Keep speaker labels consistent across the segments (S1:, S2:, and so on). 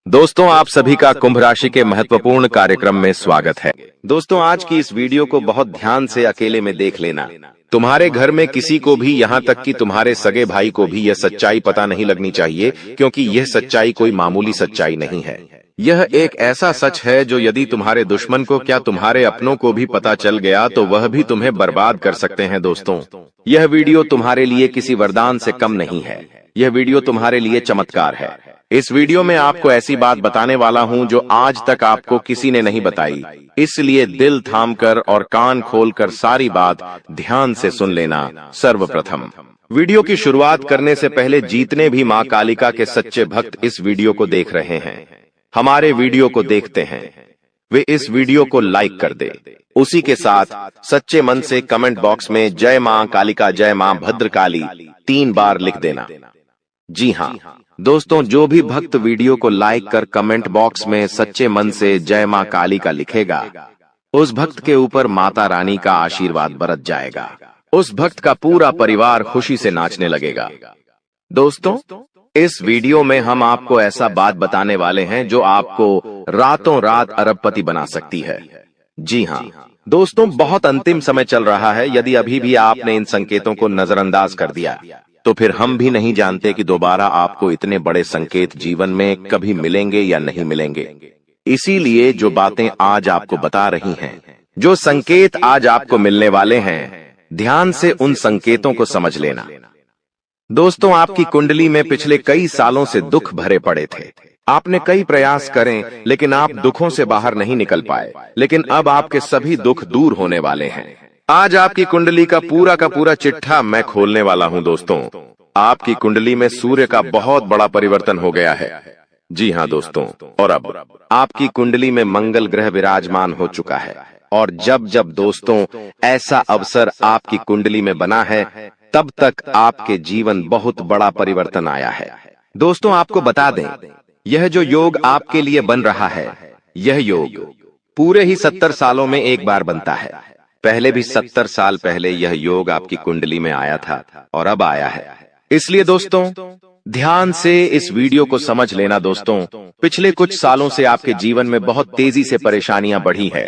S1: दोस्तों, आप सभी का कुंभ राशि के महत्वपूर्ण कार्यक्रम में स्वागत है। दोस्तों, आज की इस वीडियो को बहुत ध्यान से अकेले में देख लेना। तुम्हारे घर में किसी को भी, यहाँ तक कि तुम्हारे सगे भाई को भी यह सच्चाई पता नहीं लगनी चाहिए, क्योंकि यह सच्चाई कोई मामूली सच्चाई नहीं है। यह एक ऐसा सच है जो यदि तुम्हारे दुश्मन को, क्या तुम्हारे अपनों को भी पता चल गया तो वह भी तुम्हें बर्बाद कर सकते हैं। दोस्तों, यह वीडियो तुम्हारे लिए किसी वरदान से कम नहीं है। यह वीडियो तुम्हारे लिए चमत्कार है। इस वीडियो में आपको ऐसी बात बताने वाला हूं जो आज तक आपको किसी ने नहीं बताई, इसलिए दिल थामकर और कान खोलकर सारी बात ध्यान से सुन लेना। सर्वप्रथम, वीडियो की शुरुआत करने से पहले जितने भी मां कालिका के सच्चे भक्त इस वीडियो को देख रहे हैं, हमारे वीडियो को देखते हैं, वे इस वीडियो को लाइक कर दे। उसी के साथ सच्चे मन से कमेंट बॉक्स में जय मां कालिका, जय मां भद्रकाली 3 बार लिख देना। जी हां दोस्तों, जो भी भक्त वीडियो को लाइक कर कमेंट बॉक्स में सच्चे मन से जय मां काली का लिखेगा, उस भक्त के ऊपर माता रानी का आशीर्वाद बरस जाएगा। उस भक्त का पूरा परिवार खुशी से नाचने लगेगा। दोस्तों, इस वीडियो में हम आपको ऐसा बात बताने वाले हैं जो आपको रातों रात अरबपति बना सकती है। जी हां दोस्तों, बहुत अंतिम समय चल रहा है। यदि अभी भी आपने इन संकेतों को नजरअंदाज कर दिया तो फिर हम भी नहीं जानते कि दोबारा आपको इतने बड़े संकेत जीवन में कभी मिलेंगे या नहीं मिलेंगे। इसीलिए जो बातें आज आपको बता रही हैं, जो संकेत आज आपको मिलने वाले हैं, ध्यान से उन संकेतों को समझ लेना। दोस्तों, आपकी कुंडली में पिछले कई सालों से दुख भरे पड़े थे। आपने कई प्रयास करें, लेकिन आप दुखों से बाहर नहीं निकल पाए। लेकिन अब आपके सभी दुख दूर होने वाले हैं। आज आपकी कुंडली का पूरा चिट्ठा मैं खोलने वाला हूं। दोस्तों, आपकी कुंडली में सूर्य का बहुत बड़ा परिवर्तन हो गया है। जी हां दोस्तों, और अब आपकी कुंडली में मंगल ग्रह विराजमान हो चुका है। और जब जब दोस्तों ऐसा अवसर आपकी कुंडली में बना है, तब तक आपके जीवन बहुत बड़ा परिवर्तन आया है। दोस्तों, आपको बता दें, यह जो योग आपके लिए बन रहा है, यह योग पूरे ही 70 सालों में एक बार बनता है। पहले भी 70 साल पहले यह योग आपकी कुंडली में आया था और अब आया है। इसलिए दोस्तों, ध्यान से इस वीडियो को समझ लेना। दोस्तों, पिछले कुछ सालों से आपके जीवन में बहुत तेजी से परेशानियां बढ़ी है।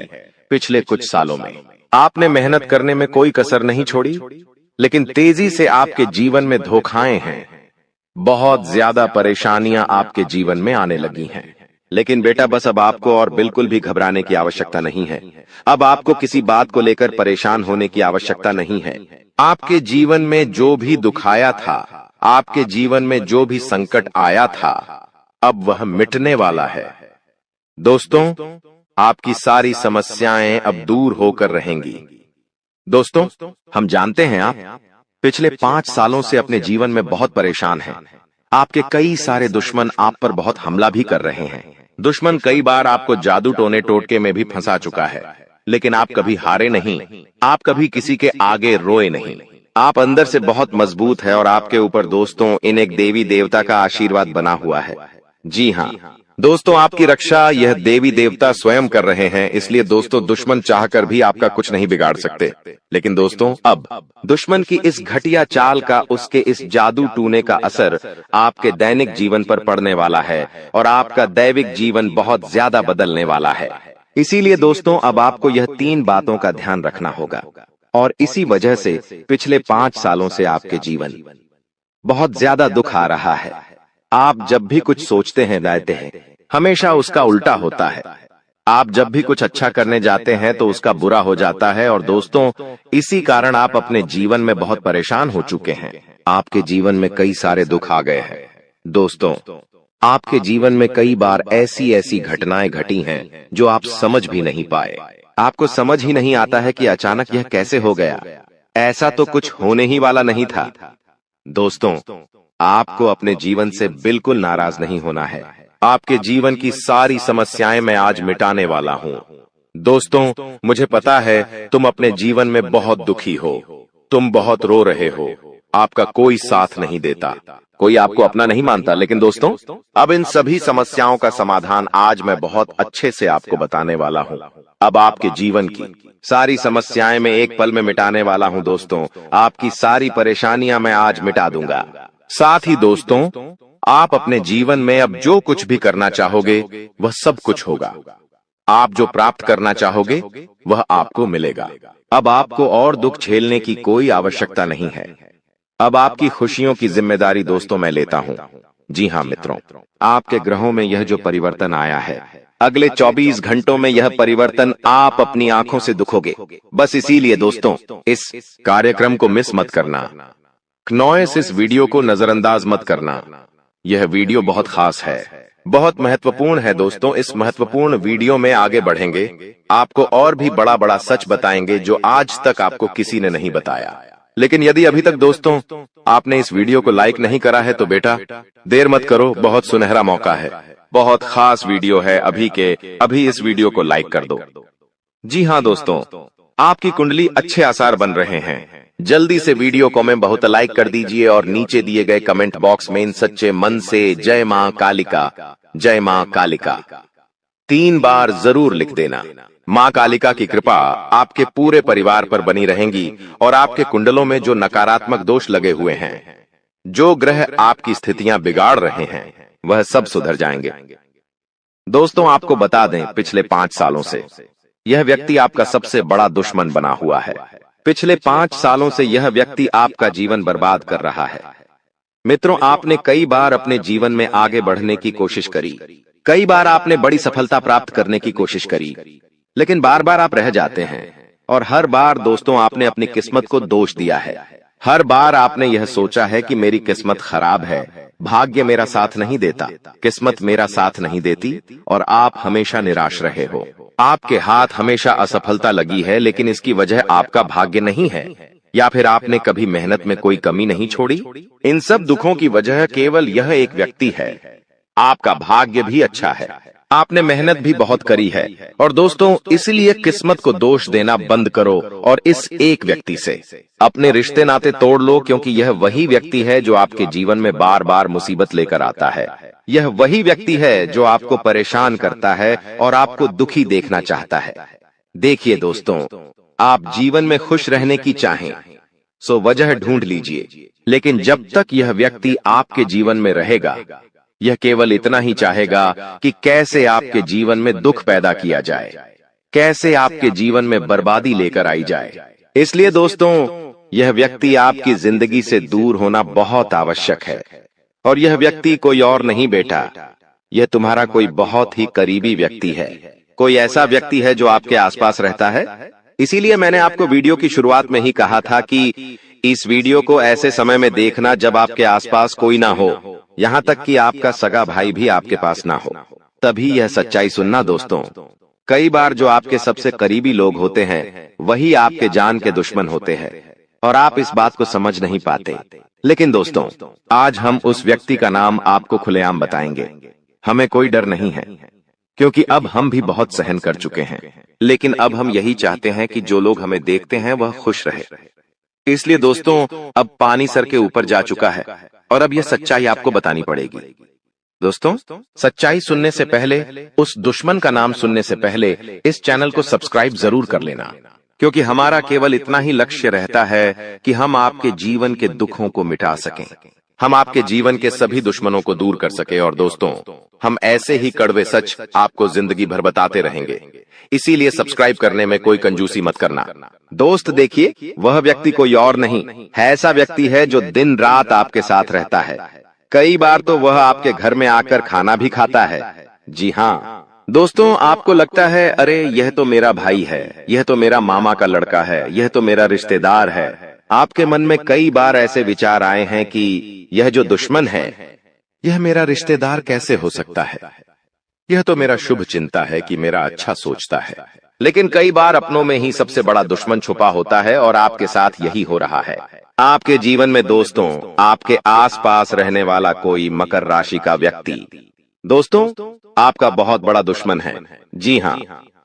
S1: पिछले कुछ सालों में आपने मेहनत करने में कोई कसर नहीं छोड़ी, लेकिन तेजी से आपके जीवन में धोखाएं हैं। बहुत ज्यादा परेशानियां आपके जीवन में आने लगी हैं। लेकिन बेटा, बस अब आपको और बिल्कुल भी घबराने की आवश्यकता नहीं है। अब आपको किसी बात को लेकर परेशान होने की आवश्यकता नहीं है। आपके जीवन में जो भी दुख आया था, आपके जीवन में जो भी संकट आया था, अब वह मिटने वाला है। दोस्तों, आपकी सारी समस्याएं अब दूर होकर रहेंगी। दोस्तों, हम जानते हैं आप पिछले 5 सालों से अपने जीवन में बहुत परेशान हैं। आपके कई सारे दुश्मन आप पर बहुत हमला भी कर रहे हैं। दुश्मन कई बार आपको जादू टोने टोटके में भी फंसा चुका है, लेकिन आप कभी हारे नहीं। आप कभी किसी के आगे रोए नहीं। आप अंदर से बहुत मजबूत है और आपके ऊपर दोस्तों इन एक देवी देवता का आशीर्वाद बना हुआ है। जी हाँ दोस्तों, आपकी रक्षा यह देवी देवता स्वयं कर रहे हैं। इसलिए दोस्तों, दुश्मन चाहकर भी आपका कुछ नहीं बिगाड़ सकते। लेकिन दोस्तों, अब दुश्मन की इस घटिया चाल का, उसके इस जादू टूने का असर आपके दैनिक जीवन पर पड़ने वाला है और आपका दैविक जीवन बहुत ज्यादा बदलने वाला है। इसीलिए दोस्तों, अब आपको यह 3 बातों का ध्यान रखना होगा। और इसी वजह से पिछले 5 सालों से आपके जीवन बहुत ज्यादा दुख आ रहा है। आप जब भी कुछ सोचते हैं, रहते हैं, हमेशा उसका उल्टा होता है। आप जब भी कुछ अच्छा करने जाते हैं तो उसका बुरा हो जाता है। और दोस्तों, इसी कारण आप अपने जीवन में बहुत परेशान हो चुके हैं। आपके जीवन में कई सारे दुख आ गए हैं। दोस्तों, आपके जीवन में कई बार ऐसी घटनाएं घटी हैं जो आप समझ भी नहीं पाए। आपको समझ ही नहीं आता है कि अचानक यह कैसे हो गया। ऐसा तो कुछ होने ही वाला नहीं था। दोस्तों, आपको अपने जीवन से बिल्कुल नाराज नहीं होना है। आपके जीवन की सारी समस्याएं मैं आज मिटाने वाला हूं। दोस्तों, मुझे पता है तुम अपने जीवन में बहुत दुखी हो, तुम बहुत रो रहे हो, आपका कोई साथ नहीं देता, कोई आपको अपना नहीं मानता। लेकिन दोस्तों, अब इन सभी समस्याओं का समाधान आज मैं बहुत अच्छे से आपको बताने वाला हूं। अब आपके जीवन की सारी समस्याएं मैं एक पल में मिटाने वाला हूं। दोस्तों, आपकी सारी परेशानियां मैं आज मिटा दूंगा। साथ ही दोस्तों, आप अपने जीवन में अब जो कुछ भी करना चाहोगे वह सब कुछ होगा। आप जो प्राप्त करना चाहोगे वह आपको मिलेगा। अब आपको और दुख झेलने की कोई आवश्यकता नहीं है। अब आपकी खुशियों की जिम्मेदारी दोस्तों मैं लेता हूं। जी हां मित्रों, आपके ग्रहों में यह जो परिवर्तन आया है, अगले 24 घंटों में यह परिवर्तन आप अपनी आंखों से दिखोगे। बस इसीलिए दोस्तों इस कार्यक्रम को मिस मत करना। क्नॉयस इस वीडियो को नजरअंदाज मत करना। यह वीडियो बहुत खास है, बहुत महत्वपूर्ण है दोस्तों। इस महत्वपूर्ण वीडियो में आगे बढ़ेंगे, आपको और भी बड़ा बड़ा सच बताएंगे जो आज तक आपको किसी ने नहीं बताया। लेकिन यदि अभी तक दोस्तों आपने इस वीडियो को लाइक नहीं करा है तो बेटा देर मत करो, बहुत सुनहरा मौका है, बहुत खास वीडियो है। अभी इस वीडियो को लाइक कर दो। जी हाँ दोस्तों, आपकी कुंडली अच्छे आसार बन रहे हैं। जल्दी से वीडियो को में बहुत लाइक कर दीजिए और नीचे दिए गए कमेंट बॉक्स में इन सच्चे मन से जय मां कालिका, जय मां कालिका 3 बार जरूर लिख देना। मां कालिका की कृपा आपके पूरे परिवार पर बनी रहेंगी और आपके कुंडलों में जो नकारात्मक दोष लगे हुए हैं, जो ग्रह आपकी स्थितियां बिगाड़ रहे हैं, वह सब सुधर जाएंगे। दोस्तों आपको बता दें, पिछले 5 सालों से यह व्यक्ति आपका सबसे बड़ा दुश्मन बना हुआ है। पिछले 5 सालों से यह व्यक्ति आपका जीवन बर्बाद कर रहा है। मित्रों, आपने कई बार अपने जीवन में आगे बढ़ने की कोशिश करी, कई बार आपने बड़ी सफलता प्राप्त करने की कोशिश करी, लेकिन बार बार आप रह जाते हैं। और हर बार दोस्तों आपने अपनी किस्मत को दोष दिया है। हर बार आपने यह सोचा है कि मेरी किस्मत खराब है, भाग्य मेरा साथ नहीं देता, किस्मत मेरा साथ नहीं देती, और आप हमेशा निराश रहे हो। आपके हाथ हमेशा असफलता लगी है, लेकिन इसकी वजह आपका भाग्य नहीं है, या फिर आपने कभी मेहनत में कोई कमी नहीं छोड़ी। इन सब दुखों की वजह केवल यह एक व्यक्ति है। आपका भाग्य भी अच्छा है, आपने मेहनत भी बहुत करी है। और दोस्तों इसलिए किस्मत को दोष देना बंद करो और इस एक व्यक्ति से अपने रिश्ते नाते तोड़ लो, क्योंकि यह वही व्यक्ति है जो आपके जीवन में बार बार मुसीबत लेकर आता है। यह वही व्यक्ति है जो आपको परेशान करता है और आपको दुखी देखना चाहता है। देखिए दोस्तों, आप जीवन में खुश रहने की चाहें सो वजह ढूंढ लीजिए, लेकिन जब तक यह व्यक्ति आपके जीवन में रहेगा, यह केवल इतना ही चाहेगा कि कैसे आपके जीवन में दुख पैदा किया जाए, कैसे आपके जीवन में बर्बादी लेकर आई जाए। इसलिए दोस्तों यह व्यक्ति आपकी जिंदगी से दूर होना बहुत आवश्यक है। और यह व्यक्ति कोई और नहीं बेटा, यह तुम्हारा कोई बहुत ही करीबी व्यक्ति है, कोई ऐसा व्यक्ति है जो आपके आसपास रहता है। इसीलिए मैंने आपको वीडियो की शुरुआत में ही कहा था कि इस वीडियो को ऐसे समय में देखना जब आपके आसपास कोई ना हो, यहाँ तक कि आपका सगा भाई भी आपके पास ना हो, तभी यह सच्चाई सुनना दोस्तों। कई बार जो आपके सबसे करीबी लोग होते हैं वही आपके जान के दुश्मन होते हैं और आप इस बात को समझ नहीं पाते। लेकिन दोस्तों आज हम उस व्यक्ति का नाम आपको खुलेआम बताएंगे। हमें कोई डर नहीं है, क्योंकि अब हम भी बहुत सहन कर चुके हैं। लेकिन अब हम यही चाहते हैं कि जो लोग हमें देखते हैं वह खुश रहे। इसलिए दोस्तों अब पानी सर के ऊपर जा चुका है और अब यह सच्चाई आपको बतानी पड़ेगी। दोस्तों सच्चाई सुनने से पहले, उस दुश्मन का नाम सुनने से पहले इस चैनल को सब्सक्राइब जरूर कर लेना, क्योंकि हमारा केवल इतना ही लक्ष्य रहता है कि हम आपके जीवन के दुखों को मिटा सकें, हम आपके जीवन के सभी दुश्मनों को दूर कर सके। और दोस्तों हम ऐसे ही कड़वे सच आपको जिंदगी भर बताते रहेंगे। इसीलिए सब्सक्राइब करने में कोई कंजूसी मत करना। दोस्त देखिए, वह व्यक्ति कोई और नहीं है, ऐसा व्यक्ति है जो दिन रात आपके साथ रहता है। कई बार तो वह आपके घर में आकर खाना भी खाता है। जी हाँ दोस्तों, आपको लगता है अरे यह तो मेरा भाई है, यह तो मेरा मामा का लड़का है, यह तो मेरा रिश्तेदार है। आपके मन में कई बार ऐसे विचार आए हैं कि यह जो दुश्मन है यह मेरा रिश्तेदार कैसे हो सकता है, यह तो मेरा शुभ चिंता है कि मेरा अच्छा सोचता है। लेकिन कई बार अपनों में ही सबसे बड़ा दुश्मन छुपा होता है और आपके साथ यही हो रहा है। आपके जीवन में दोस्तों आपके आसपास रहने वाला कोई मकर राशि का व्यक्ति दोस्तों आपका बहुत बड़ा दुश्मन है। जी हाँ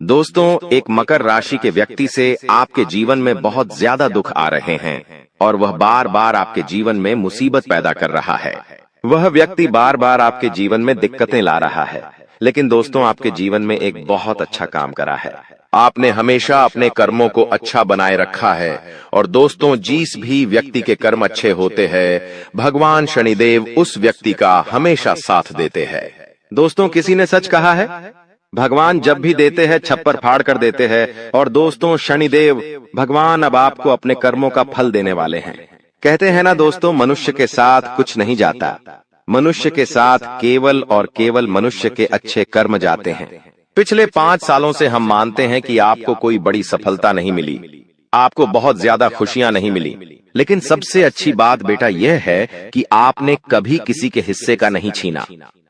S1: दोस्तों, एक मकर राशि के व्यक्ति से आपके जीवन में बहुत ज्यादा दुख आ रहे हैं और वह बार बार आपके जीवन में मुसीबत पैदा कर रहा है। वह व्यक्ति बार बार आपके जीवन में दिक्कतें ला रहा है, लेकिन दोस्तों आपके जीवन में एक बहुत अच्छा काम करा है। आपने हमेशा अपने कर्मों को अच्छा बनाए रखा है। और दोस्तों जिस भी व्यक्ति के कर्म अच्छे होते हैं, भगवान शनिदेव उस व्यक्ति का हमेशा साथ देते हैं। दोस्तों किसी ने सच कहा है, भगवान जब भी देते हैं छप्पर फाड़ कर देते हैं। और दोस्तों शनिदेव भगवान अब आपको अपने कर्मों का फल देने वाले हैं। कहते हैं ना दोस्तों, मनुष्य के साथ कुछ नहीं जाता, मनुष्य के साथ केवल और केवल मनुष्य के अच्छे कर्म जाते हैं। पिछले 5 सालों से हम मानते हैं कि आपको कोई बड़ी सफलता नहीं मिली, आपको बहुत ज्यादा खुशियां नहीं मिली, लेकिन सबसे अच्छी बात बेटा यह है कि आपने कभी किसी के हिस्से का नहीं छीना,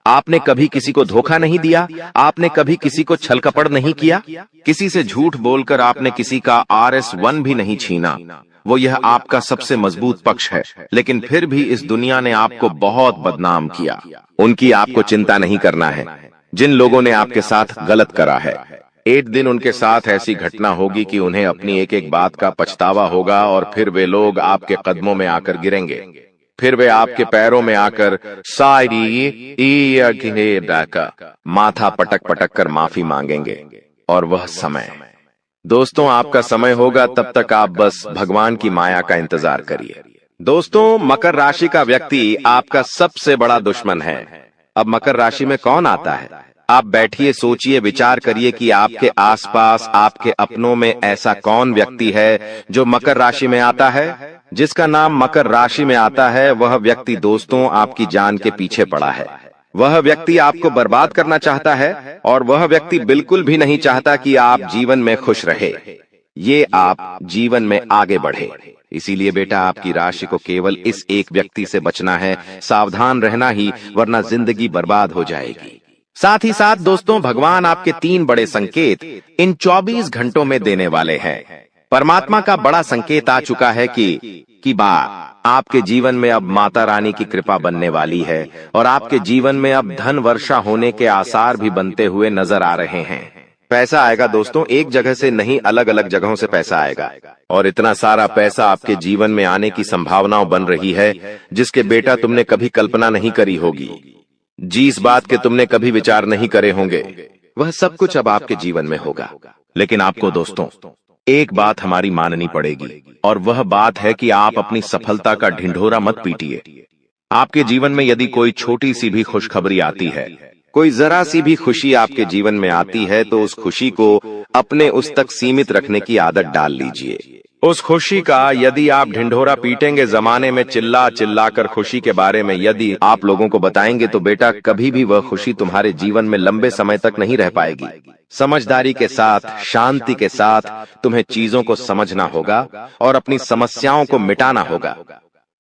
S1: आपने कभी किसी को धोखा नहीं दिया, आपने कभी किसी को छल कपट नहीं किया, किसी से झूठ बोलकर आपने किसी का RS1 भी नहीं छीना। वो यह आपका सबसे मजबूत पक्ष है, लेकिन फिर भी इस दुनिया ने आपको बहुत बदनाम किया। उनकी आपको चिंता नहीं करना है। जिन लोगों ने आपके साथ गलत करा है, एक दिन उनके साथ ऐसी घटना होगी कि उन्हें अपनी एक एक बात का पछतावा होगा। और फिर वे लोग आपके कदमों में आकर गिरेंगे, फिर वे आपके पैरों में आकर माथा पटक पटक कर माफी मांगेंगे। और वह समय दोस्तों आपका समय होगा, तब तक आप बस भगवान की माया का इंतजार करिए। दोस्तों मकर राशि का व्यक्ति आपका सबसे बड़ा दुश्मन है। अब मकर राशि में कौन आता है? आप बैठिए, सोचिए, विचार करिए कि आपके आसपास, आपके अपनों में ऐसा कौन व्यक्ति है जो मकर राशि में आता है। जिसका नाम मकर राशि में आता है वह व्यक्ति दोस्तों आपकी जान के पीछे पड़ा है। वह व्यक्ति आपको बर्बाद करना चाहता है और वह व्यक्ति बिल्कुल भी नहीं चाहता कि आप जीवन में खुश रहे, ये आप जीवन में आगे बढ़े। इसीलिए बेटा आपकी राशि को केवल इस एक व्यक्ति से बचना है, सावधान रहना ही, वरना जिंदगी बर्बाद हो जाएगी। साथ ही साथ दोस्तों भगवान आपके 3 बड़े संकेत इन 24 घंटों में देने वाले हैं। परमात्मा का बड़ा संकेत आ चुका है कि आपके जीवन में अब माता रानी की कृपा बनने वाली है और आपके जीवन में अब धन वर्षा होने के आसार भी बनते हुए नजर आ रहे हैं। पैसा आएगा दोस्तों, एक जगह से नहीं, अलग अलग जगहों से पैसा आएगा। और इतना सारा पैसा आपके जीवन में आने की संभावनाएं बन रही है जिसके बेटा तुमने कभी कल्पना नहीं करी होगी। जिस बात के तुमने कभी विचार नहीं करे होंगे, वह सब कुछ अब आपके जीवन में होगा। लेकिन आपको दोस्तों एक बात हमारी माननी पड़ेगी, और वह बात है कि आप अपनी सफलता का ढिंढोरा मत पीटिए। आपके जीवन में यदि कोई छोटी सी भी खुशखबरी आती है, कोई जरा सी भी खुशी आपके जीवन में आती है, तो उस खुशी को अपने उस तक सीमित रखने की आदत डाल लीजिए। उस खुशी का यदि आप ढिंढोरा पीटेंगे, जमाने में चिल्ला चिल्ला कर खुशी के बारे में यदि आप लोगों को बताएंगे, तो बेटा कभी भी वह खुशी तुम्हारे जीवन में लंबे समय तक नहीं रह पाएगी। समझदारी के साथ, शांति के साथ तुम्हें चीजों को समझना होगा और अपनी समस्याओं को मिटाना होगा,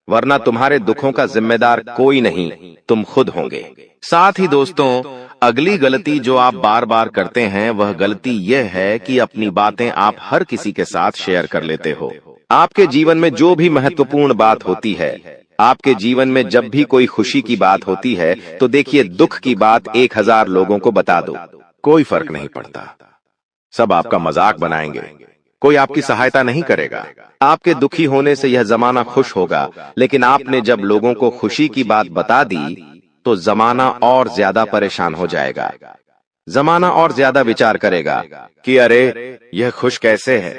S1: वरना तुम्हारे दुखों का जिम्मेदार कोई नहीं, तुम खुद होंगे। साथ ही दोस्तों अगली गलती जो आप बार बार करते हैं वह गलती यह है कि अपनी बातें आप हर किसी के साथ शेयर कर लेते हो। आपके जीवन में जो भी महत्वपूर्ण बात होती है, आपके जीवन में जब भी कोई खुशी की बात होती है, तो देखिए दुख की बात 1000 लोगों को बता दो, कोई फर्क नहीं पड़ता। सब आपका मजाक बनाएंगे, कोई आपकी सहायता नहीं करेगा। आपके दुखी होने से यह जमाना खुश होगा, लेकिन आपने जब लोगों को खुशी की बात बता दी तो जमाना और ज्यादा परेशान हो जाएगा। जमाना और ज्यादा विचार करेगा कि अरे यह खुश कैसे है,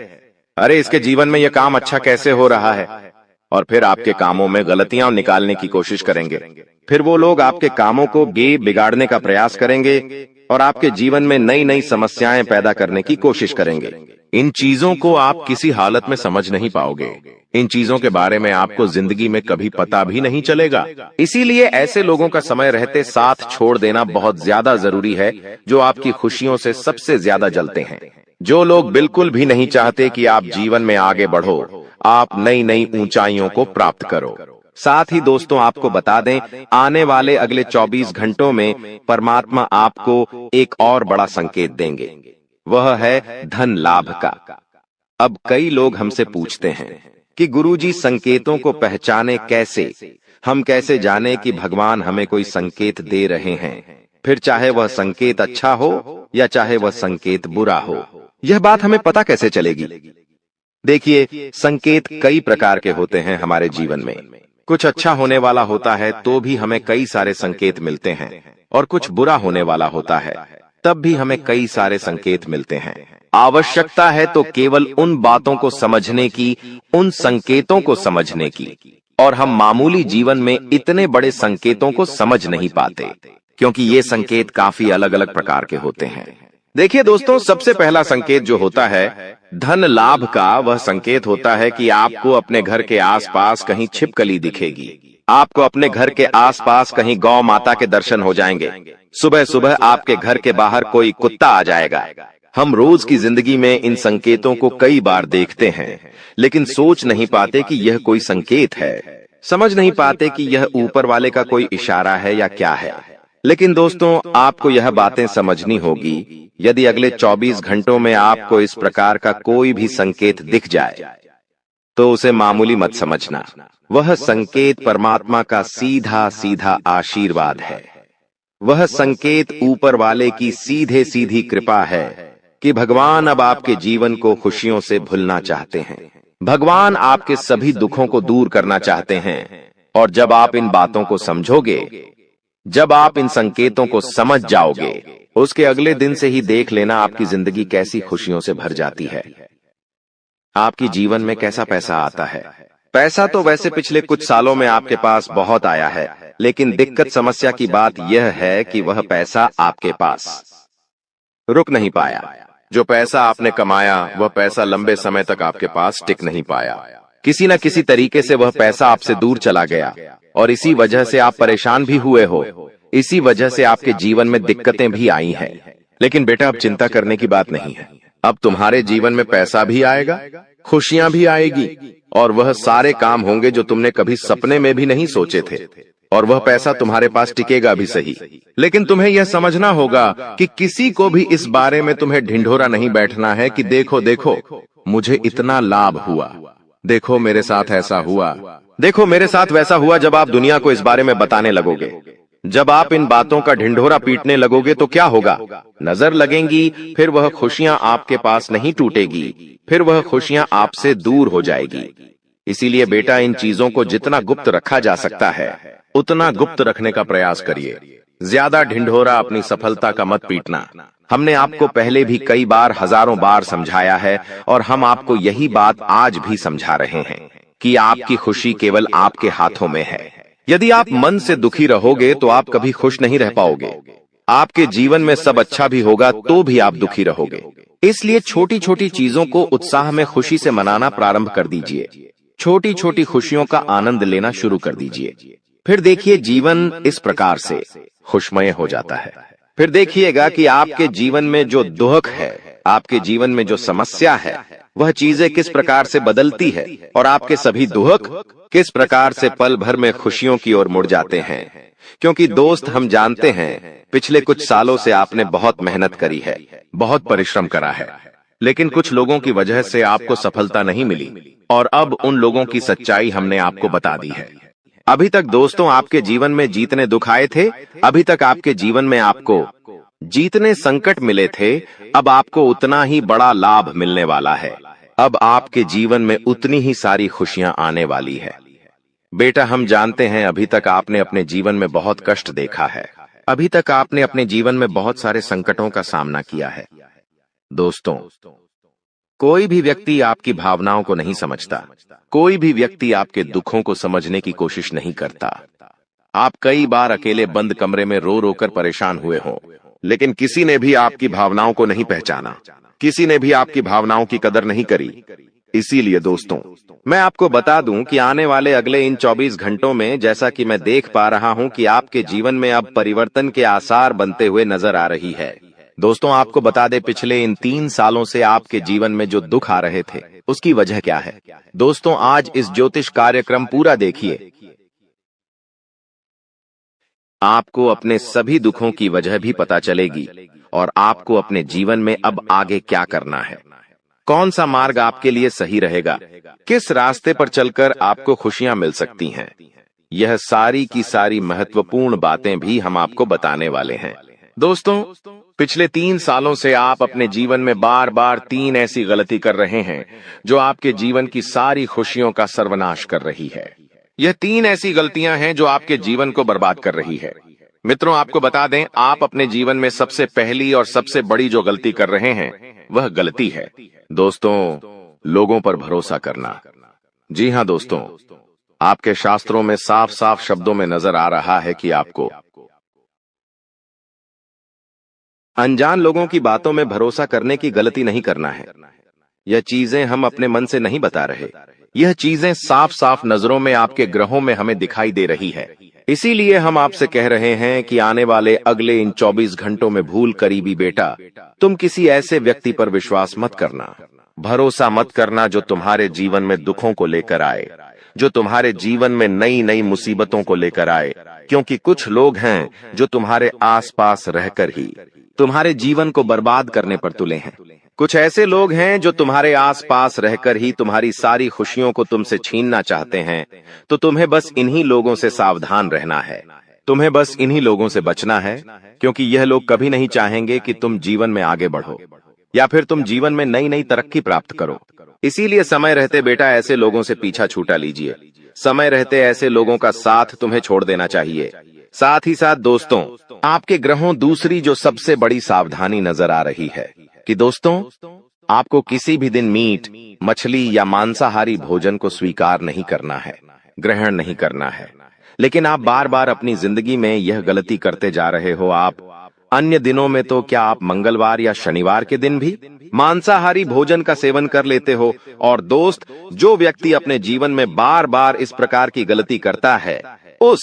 S1: अरे इसके जीवन में यह काम अच्छा कैसे हो रहा है, और फिर आपके कामों में गलतियां निकालने की कोशिश करेंगे। फिर वो लोग आपके कामों को बिगाड़ने का प्रयास करेंगे और आपके जीवन में नई नई समस्याएं पैदा करने की कोशिश करेंगे। इन चीजों को आप किसी हालत में समझ नहीं पाओगे। इन चीजों के बारे में आपको जिंदगी में कभी पता भी नहीं चलेगा। इसीलिए ऐसे लोगों का समय रहते साथ छोड़ देना बहुत ज्यादा जरूरी है, जो आपकी खुशियों से सबसे ज्यादा जलते हैं। जो लोग बिल्कुल भी नहीं चाहते कि आप जीवन में आगे बढ़ो, आप नई नई ऊंचाइयों को प्राप्त करो। साथ ही दोस्तों आपको बता दें, आने वाले अगले 24 घंटों में परमात्मा आपको एक और बड़ा संकेत देंगे, वह है धन लाभ का। अब कई लोग हमसे पूछते हैं कि गुरुजी संकेतों को पहचाने कैसे, हम कैसे जाने कि भगवान हमें कोई संकेत दे रहे हैं, फिर चाहे वह संकेत अच्छा हो या चाहे वह संकेत बुरा हो, यह बात हमें पता कैसे चलेगी? देखिए संकेत कई प्रकार के होते हैं हमारे जीवन में। कुछ अच्छा होने वाला होता है तो भी हमें कई सारे संकेत मिलते हैं, और कुछ बुरा होने वाला होता है तब भी हमें कई सारे संकेत मिलते हैं। आवश्यकता है तो केवल उन बातों को समझने की, उन संकेतों को समझने की, और हम मामूली जीवन में इतने बड़े संकेतों को समझ नहीं पाते, क्योंकि ये संकेत काफी अलग अलग प्रकार के होते हैं। देखिए दोस्तों, सबसे पहला संकेत जो होता है धन लाभ का, वह संकेत होता है कि आपको अपने घर के आसपास कहीं छिपकली दिखेगी। आपको अपने घर के आसपास कहीं गौ माता के दर्शन हो जाएंगे। सुबह सुबह आपके घर के बाहर कोई कुत्ता आ जाएगा। हम रोज की जिंदगी में इन संकेतों को कई बार देखते हैं, लेकिन सोच नहीं पाते कि यह कोई संकेत है, समझ नहीं पाते कि यह ऊपर वाले का कोई इशारा है या क्या है। लेकिन दोस्तों, आपको यह बातें समझनी होगी। यदि अगले 24 घंटों में आपको इस प्रकार का कोई भी संकेत दिख जाए तो उसे मामूली मत समझना। वह संकेत परमात्मा का सीधा सीधा आशीर्वाद है। वह संकेत ऊपर वाले की सीधे सीधी कृपा है कि भगवान अब आपके जीवन को खुशियों से भुलना चाहते हैं। भगवान आपके सभी दुखों को दूर करना चाहते हैं। और जब आप इन बातों को समझोगे, जब आप इन संकेतों को समझ जाओगे, उसके अगले दिन से ही देख लेना आपकी जिंदगी कैसी खुशियों से भर जाती है। आपकी जीवन में कैसा पैसा आता है। पैसा तो वैसे पिछले कुछ सालों में आपके पास बहुत आया है, लेकिन दिक्कत समस्या की बात यह है कि वह पैसा आपके पास रुक नहीं पाया। जो पैसा आपने कमाया, वह पैसा लंबे समय तक आपके पास टिक नहीं पाया। किसी न किसी तरीके से वह पैसा आपसे दूर चला गया, और इसी वजह से आप परेशान भी हुए हो। इसी वजह से आपके जीवन में दिक्कतें भी आई हैं। लेकिन बेटा, अब चिंता करने की बात नहीं है। अब तुम्हारे जीवन में पैसा भी आएगा, खुशियां भी आएगी, और वह सारे काम होंगे जो तुमने कभी सपने में भी नहीं सोचे थे। और वह पैसा तुम्हारे पास टिकेगा भी सही, लेकिन तुम्हें यह समझना होगा कि किसी को भी इस बारे में तुम्हें ढिंढोरा नहीं बैठना है कि देखो देखो मुझे इतना लाभ हुआ, देखो मेरे साथ ऐसा हुआ, देखो मेरे साथ वैसा हुआ। जब आप दुनिया को इस बारे में बताने लगोगे, जब आप इन बातों का ढिंढोरा पीटने लगोगे, तो क्या होगा? नजर लगेंगी, फिर वह खुशियां आपके पास नहीं टूटेगी, फिर वह खुशियां आपसे दूर हो जाएगी। इसीलिए बेटा, इन चीजों को जितना गुप्त रखा जा सकता है उतना गुप्त रखने का प्रयास करिए। ज्यादा ढिंढोरा अपनी सफलता का मत पीटना। हमने आपको पहले भी कई बार, हजारों बार समझाया है, और हम आपको यही बात आज भी समझा रहे हैं कि आपकी खुशी केवल आपके हाथों में है। यदि आप मन से दुखी रहोगे तो आप कभी खुश नहीं रह पाओगे। आपके जीवन में सब अच्छा भी होगा तो भी आप दुखी रहोगे। इसलिए छोटी छोटी चीजों को उत्साह में खुशी से मनाना प्रारंभ कर दीजिए। छोटी छोटी खुशियों का आनंद लेना शुरू कर दीजिए। फिर देखिए, जीवन इस प्रकार से खुशमय हो जाता है। फिर देखिएगा कि आपके जीवन में जो दुख है, आपके जीवन में जो समस्या है, वह चीजें किस प्रकार से बदलती है, और आपके सभी दुख किस प्रकार से पल भर में खुशियों की ओर मुड़ जाते हैं। क्योंकि दोस्त, हम जानते हैं पिछले कुछ सालों से आपने बहुत मेहनत करी है, बहुत परिश्रम करा है, लेकिन कुछ लोगों की वजह से आपको सफलता नहीं मिली, और अब उन लोगों की सच्चाई हमने आपको बता दी है। अभी तक दोस्तों आपके जीवन में जितने दुख आए थे, अभी तक आपके जीवन में आपको जितने संकट मिले थे, अब आपको उतना ही बड़ा लाभ मिलने वाला है। अब आपके जीवन में उतनी ही सारी खुशियां आने वाली है। बेटा, हम जानते हैं अभी तक आपने अपने जीवन में बहुत कष्ट देखा है। अभी तक आपने अपने जीवन में बहुत सारे संकटों का सामना किया है। दोस्तों, कोई भी व्यक्ति आपकी भावनाओं को नहीं समझता। कोई भी व्यक्ति आपके दुखों को समझने की कोशिश नहीं करता। आप कई बार अकेले बंद कमरे में रो रो कर परेशान हुए हों, लेकिन किसी ने भी आपकी भावनाओं को नहीं पहचाना, किसी ने भी आपकी भावनाओं की कदर नहीं करी। इसीलिए दोस्तों, मैं आपको बता दूं कि आने वाले अगले इन 24 घंटों में, जैसा कि मैं देख पा रहा हूं कि आपके जीवन में अब परिवर्तन के आसार बनते हुए नजर आ रही है। दोस्तों, आपको बता दें, पिछले इन 3 सालों से आपके जीवन में जो दुख आ रहे थे, उसकी वजह क्या है? दोस्तों, आज इस ज्योतिष कार्यक्रम पूरा देखिए। आपको अपने सभी दुखों की वजह भी पता चलेगी, और आपको अपने जीवन में अब आगे क्या करना है, कौन सा मार्ग आपके लिए सही रहेगा, किस रास्ते पर चलकर आपको खुशियां मिल सकती हैं। यह सारी की सारी महत्वपूर्ण बातें भी हम आपको बताने वाले हैं। दोस्तों, पिछले 3 सालों से आप अपने जीवन में बार बार 3 ऐसी गलती कर रहे हैं जो आपके जीवन की सारी खुशियों का सर्वनाश कर रही है। यह 3 ऐसी गलतियां हैं जो आपके जीवन को बर्बाद कर रही है। मित्रों, आपको बता दें, आप अपने जीवन में सबसे पहली और सबसे बड़ी जो गलती कर रहे हैं वह गलती है दोस्तों, लोगों पर भरोसा करना। जी हां दोस्तों, आपके शास्त्रों में साफ साफ शब्दों में नजर आ रहा है कि आपको अनजान लोगों की बातों में भरोसा करने की गलती नहीं करना है। यह चीजें हम अपने मन से नहीं बता रहे, यह चीजें साफ साफ नजरों में आपके ग्रहों में हमें दिखाई दे रही है। इसीलिए हम आपसे कह रहे हैं कि आने वाले अगले इन 24 घंटों में भूल करीबी बेटा, तुम किसी ऐसे व्यक्ति पर विश्वास मत करना, भरोसा मत करना जो तुम्हारे जीवन में दुखों को लेकर आए, जो तुम्हारे जीवन में नई नई मुसीबतों को लेकर आए। क्योंकि कुछ लोग हैं जो तुम्हारे आसपास रहकर ही तुम्हारे जीवन को बर्बाद करने पर तुले हैं। कुछ ऐसे लोग हैं जो तुम्हारे आसपास रहकर ही तुम्हारी सारी खुशियों को तुमसे छीनना चाहते हैं। तो तुम्हें बस इन्हीं लोगों से सावधान रहना है, तुम्हें बस इन्हीं लोगों से बचना है, क्योंकि यह लोग कभी नहीं चाहेंगे कि तुम जीवन में आगे बढ़ो या फिर तुम जीवन में नई नई तरक्की प्राप्त करो। इसीलिए समय रहते बेटा ऐसे लोगों से पीछा छूटा लीजिए। समय रहते ऐसे लोगों का साथ तुम्हें छोड़ देना चाहिए। साथ ही साथ दोस्तों, आपके ग्रहों दूसरी जो सबसे बड़ी सावधानी नजर आ रही है कि दोस्तों, आपको किसी भी दिन मीट, मछली या मांसाहारी भोजन को स्वीकार नहीं करना है, ग्रहण नहीं करना है। लेकिन आप बार बार अपनी जिंदगी में यह गलती करते जा रहे हो। आप अन्य दिनों में तो क्या आप मंगलवार या शनिवार के दिन भी मांसाहारी भोजन का सेवन कर लेते हो। और दोस्त, जो व्यक्ति अपने जीवन में बार बार इस प्रकार की गलती करता है, उस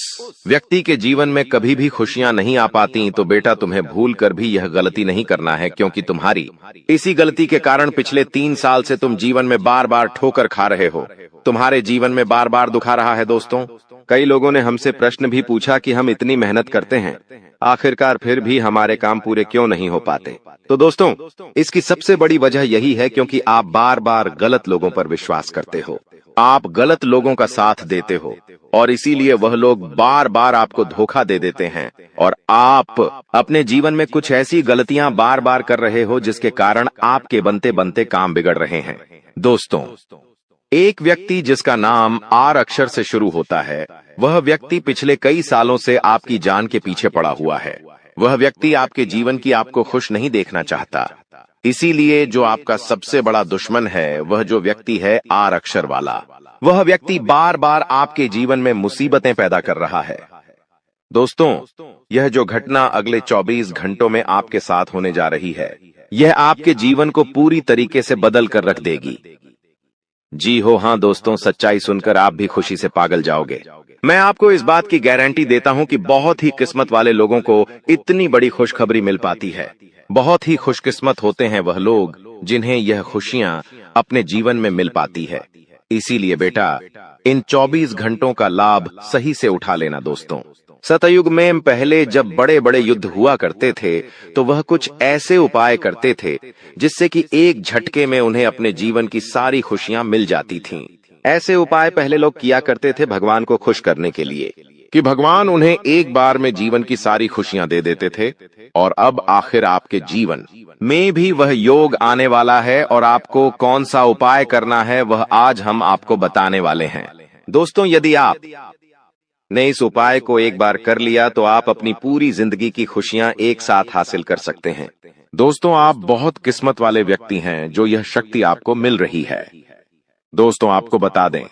S1: व्यक्ति के जीवन में कभी भी खुशियां नहीं आ पाती। तो बेटा, तुम्हें भूल कर भी यह गलती नहीं करना है, क्योंकि तुम्हारी इसी गलती के कारण पिछले 3 साल से तुम जीवन में बार बार ठोकर खा रहे हो, तुम्हारे जीवन में बार बार दुख आ रहा है। दोस्तों, कई लोगों ने हमसे प्रश्न भी पूछा कि हम इतनी मेहनत करते हैं, आखिरकार फिर भी हमारे काम पूरे क्यों नहीं हो पाते। तो दोस्तों, इसकी सबसे बड़ी वजह यही है क्योंकि आप बार बार गलत लोगों पर विश्वास करते हो, आप गलत लोगों का साथ देते हो, और इसीलिए वह लोग बार बार आपको धोखा दे देते हैं। और आप अपने जीवन में कुछ ऐसी गलतियां बार बार कर रहे हो जिसके कारण आपके बनते बनते काम बिगड़ रहे हैं। दोस्तों, एक व्यक्ति जिसका नाम आर अक्षर से शुरू होता है, वह व्यक्ति पिछले कई सालों से आपकी जान के पीछे पड़ा हुआ है। वह व्यक्ति आपके जीवन की आपको खुश नहीं देखना चाहता। इसीलिए जो आपका सबसे बड़ा दुश्मन है, वह जो व्यक्ति है आर अक्षर वाला, वह व्यक्ति बार बार आपके जीवन में मुसीबतें पैदा कर रहा है। दोस्तों, यह जो घटना अगले 24 घंटों में आपके साथ होने जा रही है, यह आपके जीवन को पूरी तरीके से बदल कर रख देगी। जी हो हाँ दोस्तों, सच्चाई सुनकर आप भी खुशी से पागल जाओगे। मैं आपको इस बात की गारंटी देता हूं कि बहुत ही किस्मत वाले लोगों को इतनी बड़ी खुशखबरी मिल पाती है। बहुत ही खुशकिस्मत होते हैं वह लोग जिन्हें यह खुशियां अपने जीवन में मिल पाती है। इसीलिए बेटा, इन 24 घंटों का लाभ सही से उठा लेना। दोस्तों, सतयुग में पहले जब बड़े बड़े युद्ध हुआ करते थे, तो वह कुछ ऐसे उपाय करते थे जिससे कि एक झटके में उन्हें अपने जीवन की सारी खुशियां मिल जाती थीं। ऐसे उपाय पहले लोग किया करते थे भगवान को खुश करने के लिए, कि भगवान उन्हें एक बार में जीवन की सारी खुशियां दे देते थे। और अब आखिर आपके जीवन में भी वह योग आने वाला है, और आपको कौन सा उपाय करना है वह आज हम आपको बताने वाले हैं। दोस्तों, यदि आप ने इस उपाय को एक बार कर लिया तो आप अपनी पूरी जिंदगी की खुशियां एक साथ हासिल कर सकते हैं। दोस्तों, आप बहुत किस्मत वाले व्यक्ति हैं जो यह शक्ति आपको मिल रही है। दोस्तों, आपको बता दें,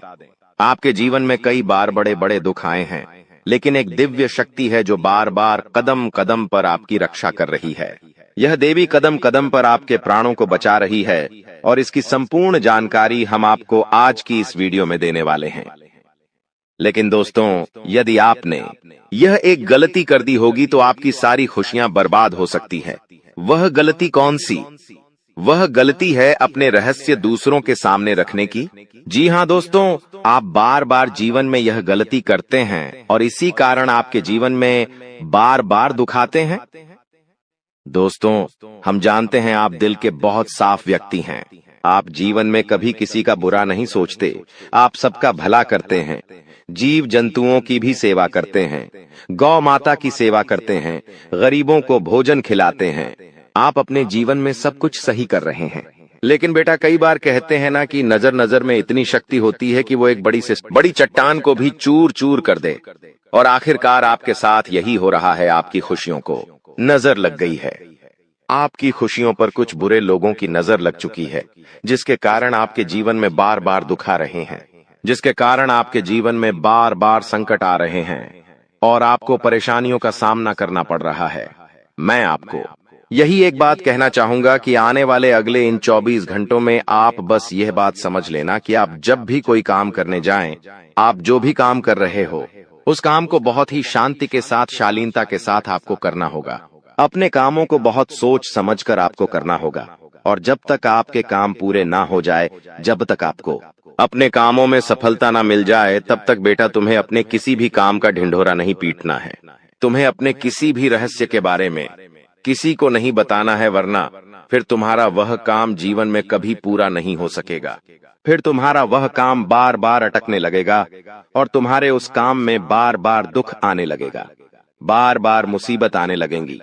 S1: आपके जीवन में कई बार बड़े बड़े दुख आए हैं, लेकिन एक दिव्य शक्ति है जो बार बार कदम कदम पर आपकी रक्षा कर रही है। यह देवी कदम कदम पर आपके प्राणों को बचा रही है, और इसकी संपूर्ण जानकारी हम आपको आज की इस वीडियो में देने वाले हैं। लेकिन दोस्तों, यदि आपने यह एक गलती कर दी होगी तो आपकी सारी खुशियां बर्बाद हो सकती है। वह गलती कौन सी? वह गलती है अपने रहस्य दूसरों के सामने रखने की। जी हां दोस्तों, आप बार बार जीवन में यह गलती करते हैं और इसी कारण आपके जीवन में बार बार दुख आते हैं। दोस्तों, हम जानते हैं आप दिल के बहुत साफ व्यक्ति हैं। आप जीवन में कभी किसी का बुरा नहीं सोचते, आप सबका भला करते हैं, जीव जंतुओं की भी सेवा करते हैं, गौ माता की सेवा करते हैं, गरीबों को भोजन खिलाते हैं। आप अपने जीवन में सब कुछ सही कर रहे हैं। लेकिन बेटा कई बार कहते हैं ना कि नजर नजर में इतनी शक्ति होती है कि वो एक बड़ी चट्टान को भी चूर चूर कर दे। और आखिरकार आपके साथ यही हो रहा है। आपकी खुशियों को नजर लग गई है। आपकी खुशियों पर कुछ बुरे लोगों की नजर लग चुकी है, जिसके कारण आपके जीवन में बार बार दुख आ रहे हैं, जिसके कारण आपके जीवन में बार बार संकट आ रहे हैं और आपको परेशानियों का सामना करना पड़ रहा है। मैं आपको यही एक बात कहना चाहूंगा कि आने वाले अगले इन 24 घंटों में आप बस यह बात समझ लेना कि आप जब भी कोई काम करने जाएं, आप जो भी काम कर रहे हो उस काम को बहुत ही शांति के साथ, शालीनता के साथ आपको करना होगा। अपने कामों को बहुत सोच समझकर आपको करना होगा। और जब तक आपके काम पूरे ना हो जाए, जब तक आपको अपने कामों में सफलता ना मिल जाए, तब तक बेटा तुम्हें अपने किसी भी काम का ढिंढोरा नहीं पीटना है। तुम्हें अपने किसी भी रहस्य के बारे में किसी को नहीं बताना है, वरना फिर तुम्हारा वह काम जीवन में कभी पूरा नहीं हो सकेगा। फिर तुम्हारा वह काम बार बार अटकने लगेगा और तुम्हारे उस काम में बार बार दुख आने लगेगा, बार बार मुसीबत आने लगेंगी।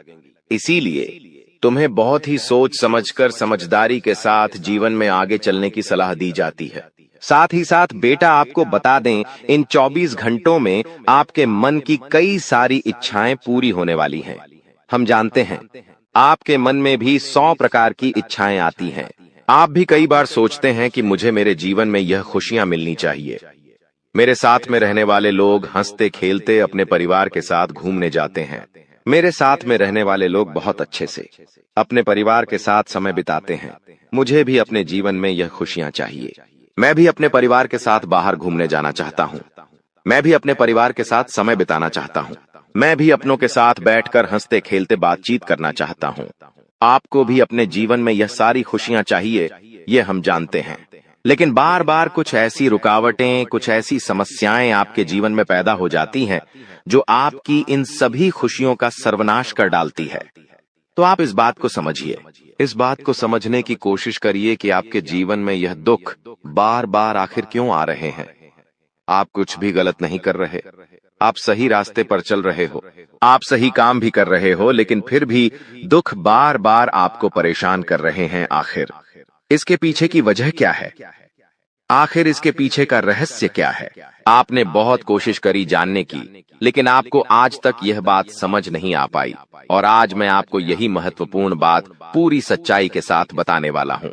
S1: इसीलिए तुम्हें बहुत ही सोच समझकर, समझदारी के साथ जीवन में आगे चलने की सलाह दी जाती है। साथ ही साथ बेटा आपको बता दें, इन 24 घंटों में आपके मन की कई सारी इच्छाएं पूरी होने वाली हैं। हम जानते हैं आपके मन में भी 100 प्रकार की इच्छाएं आती हैं। आप भी कई बार सोचते हैं कि मुझे मेरे जीवन में यह खुशियां मिलनी चाहिए। मेरे साथ में रहने वाले लोग हंसते खेलते अपने परिवार के साथ घूमने जाते हैं। मेरे साथ में रहने वाले लोग बहुत अच्छे से अपने परिवार के साथ समय बिताते हैं। मुझे भी अपने जीवन में यह खुशियां चाहिए। मैं भी अपने परिवार के साथ बाहर घूमने जाना चाहता हूँ। मैं भी अपने परिवार के साथ समय बिताना चाहता हूँ। मैं भी अपनों के साथ बैठकर हंसते खेलते बातचीत करना चाहता हूँ। आपको भी अपने जीवन में यह सारी खुशियां चाहिए, ये हम जानते हैं। लेकिन बार बार कुछ ऐसी रुकावटें, कुछ ऐसी समस्याएं आपके जीवन में पैदा हो जाती हैं जो आपकी इन सभी खुशियों का सर्वनाश कर डालती है। तो आप इस बात को समझिए, इस बात को समझने की कोशिश करिए कि आपके जीवन में यह दुख बार बार आखिर क्यों आ रहे हैं। आप कुछ भी गलत नहीं कर रहे, आप सही रास्ते पर चल रहे हो, आप सही काम भी कर रहे हो, लेकिन फिर भी दुख बार बार आपको परेशान कर रहे हैं। आखिर इसके पीछे की वजह क्या है? आखिर इसके पीछे का रहस्य क्या है? आपने बहुत कोशिश करी जानने की, लेकिन आपको आज तक यह बात समझ नहीं आ पाई। और आज मैं आपको यही महत्वपूर्ण बात पूरी सच्चाई के साथ बताने वाला हूँ।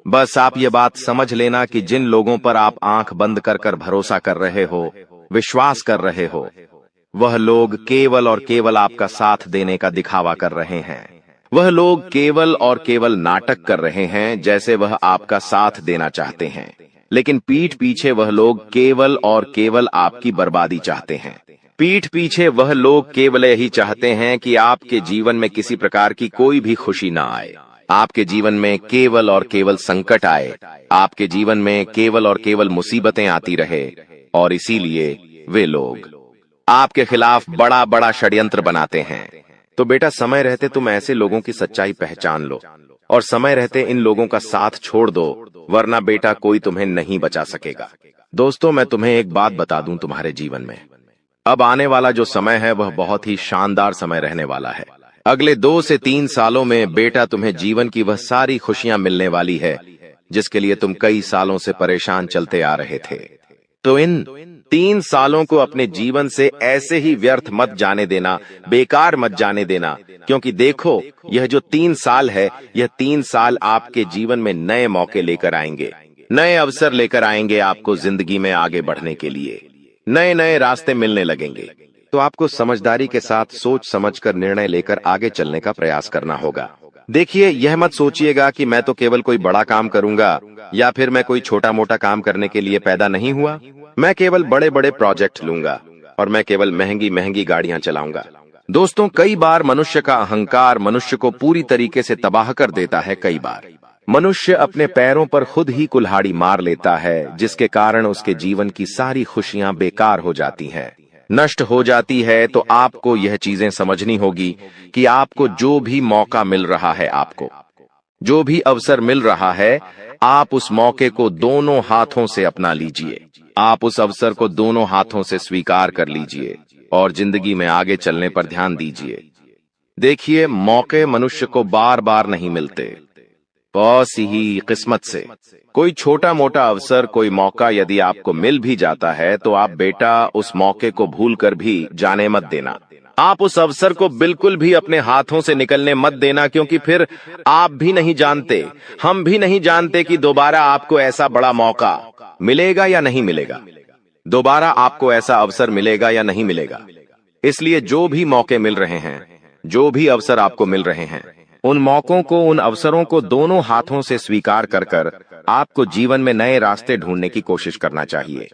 S1: बस आप ये बात समझ लेना कि जिन लोगों पर आप आंख बंद कर कर भरोसा कर रहे हो, विश्वास कर रहे हो, वह लोग केवल और केवल आपका साथ देने का दिखावा कर रहे हैं। वह लोग केवल और केवल नाटक कर रहे हैं, जैसे वह आपका साथ देना चाहते हैं, लेकिन पीठ पीछे वह लोग केवल और केवल आपकी बर्बादी चाहते हैं। पीठ पीछे वह लोग केवल यही चाहते हैं कि आपके जीवन में किसी प्रकार की कोई भी खुशी ना आए, आपके जीवन में केवल और केवल संकट आए, आपके जीवन में केवल और केवल मुसीबतें आती रहे। और इसीलिए वे लोग आपके खिलाफ बड़ा बड़ा षड्यंत्र बनाते हैं। तो बेटा समय रहते तुम ऐसे लोगों की सच्चाई पहचान लो और समय रहते इन लोगों का साथ छोड़ दो, वरना बेटा कोई तुम्हें नहीं बचा सकेगा। दोस्तों, मैं तुम्हें एक बात बता दूं, तुम्हारे जीवन में अब आने वाला जो समय है वह बहुत ही शानदार समय रहने वाला है। अगले 2 से 3 सालों में बेटा तुम्हें जीवन की वह सारी खुशियां मिलने वाली है जिसके लिए तुम कई सालों से परेशान चलते आ रहे थे। तो इन 3 सालों को अपने जीवन से ऐसे ही व्यर्थ मत जाने देना, बेकार मत जाने देना, क्योंकि देखो यह जो 3 साल है, यह 3 साल आपके जीवन में नए मौके लेकर आएंगे, नए अवसर लेकर आएंगे। आपको जिंदगी में आगे बढ़ने के लिए नए नए रास्ते मिलने लगेंगे। तो आपको समझदारी के साथ सोच समझकर निर्णय लेकर आगे चलने का प्रयास करना होगा। देखिए, यह मत सोचिएगा कि मैं तो केवल कोई बड़ा काम करूंगा या फिर मैं कोई छोटा मोटा काम करने के लिए पैदा नहीं हुआ। मैं केवल बड़े बड़े प्रोजेक्ट लूंगा और मैं केवल महंगी महंगी गाड़ियां चलाऊंगा। दोस्तों, कई बार मनुष्य का अहंकार मनुष्य को पूरी तरीके से तबाह कर देता है। कई बार मनुष्य अपने पैरों पर खुद ही कुल्हाड़ी मार लेता है, जिसके कारण उसके जीवन की सारी खुशियां बेकार हो जाती हैं, नष्ट हो जाती है। तो आपको यह चीजें समझनी होगी कि आपको जो भी मौका मिल रहा है, आपको जो भी अवसर मिल रहा है, आप उस मौके को दोनों हाथों से अपना लीजिए। आप उस अवसर को दोनों हाथों से स्वीकार कर लीजिए और जिंदगी में आगे चलने पर ध्यान दीजिए। देखिए, मौके मनुष्य को बार बार नहीं मिलते, बहुत सी ही किस्मत से। कोई छोटा मोटा अवसर, कोई मौका यदि आपको मिल भी जाता है तो आप बेटा उस मौके को भूलकर भी जाने मत देना। आप उस अवसर को बिल्कुल भी अपने हाथों से निकलने मत देना, क्योंकि फिर आप भी नहीं जानते, हम भी नहीं जानते कि दोबारा आपको ऐसा बड़ा मौका मिलेगा या नहीं मिलेगा, दोबारा आपको ऐसा अवसर मिलेगा या नहीं मिलेगा। इसलिए जो भी मौके मिल रहे हैं, जो भी अवसर आपको मिल रहे हैं, उन मौकों को, उन अवसरों को दोनों हाथों से स्वीकार कर कर आपको जीवन में नए रास्ते ढूंढने की कोशिश करना चाहिए,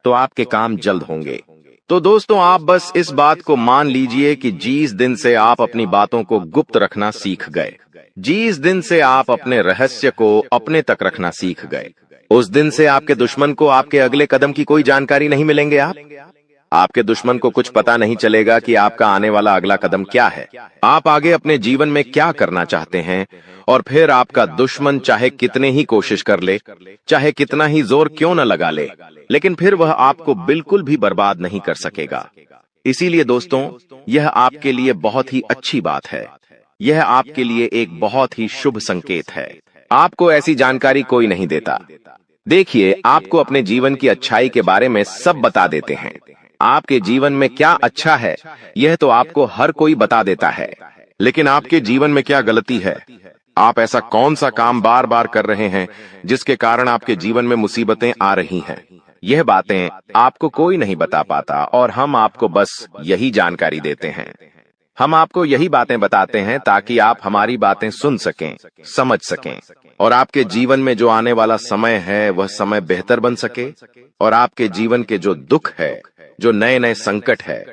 S1: तो आपके काम जल्द होंगे। तो दोस्तों, आप बस इस बात को मान लीजिए कि जिस दिन से आप अपनी बातों को गुप्त रखना सीख गए, जिस दिन से आप अपने रहस्य को अपने तक रखना सीख गए, उस दिन से आपके दुश्मन को आपके अगले कदम की कोई जानकारी नहीं मिलेंगे। आपके दुश्मन को कुछ पता नहीं चलेगा कि आपका आने वाला अगला कदम क्या है, आप आगे अपने जीवन में क्या करना चाहते हैं। और फिर आपका दुश्मन चाहे कितने ही कोशिश कर ले, चाहे कितना ही जोर क्यों न लगा ले, लेकिन फिर वह आपको बिल्कुल भी बर्बाद नहीं कर सकेगा। इसीलिए दोस्तों, यह आपके लिए बहुत ही अच्छी बात है, यह आपके लिए एक बहुत ही शुभ संकेत है। आपको ऐसी जानकारी कोई नहीं देता। देखिए, आपको अपने जीवन की अच्छाई के बारे में सब बता देते हैं। आपके जीवन में क्या अच्छा है, यह तो आपको हर कोई बता देता है, लेकिन आपके जीवन में क्या गलती है, आप ऐसा कौन सा काम बार बार कर रहे हैं जिसके कारण आपके जीवन में मुसीबतें आ रही हैं, यह बातें आपको कोई नहीं बता पाता और हम आपको बस यही जानकारी देते हैं। हम आपको यही बातें बताते हैं ताकि आप हमारी बातें सुन सकें, समझ सकें, और आपके जीवन में जो आने वाला समय है वह समय बेहतर बन सके, और आपके जीवन के जो दुख है, जो नए नए संकट है,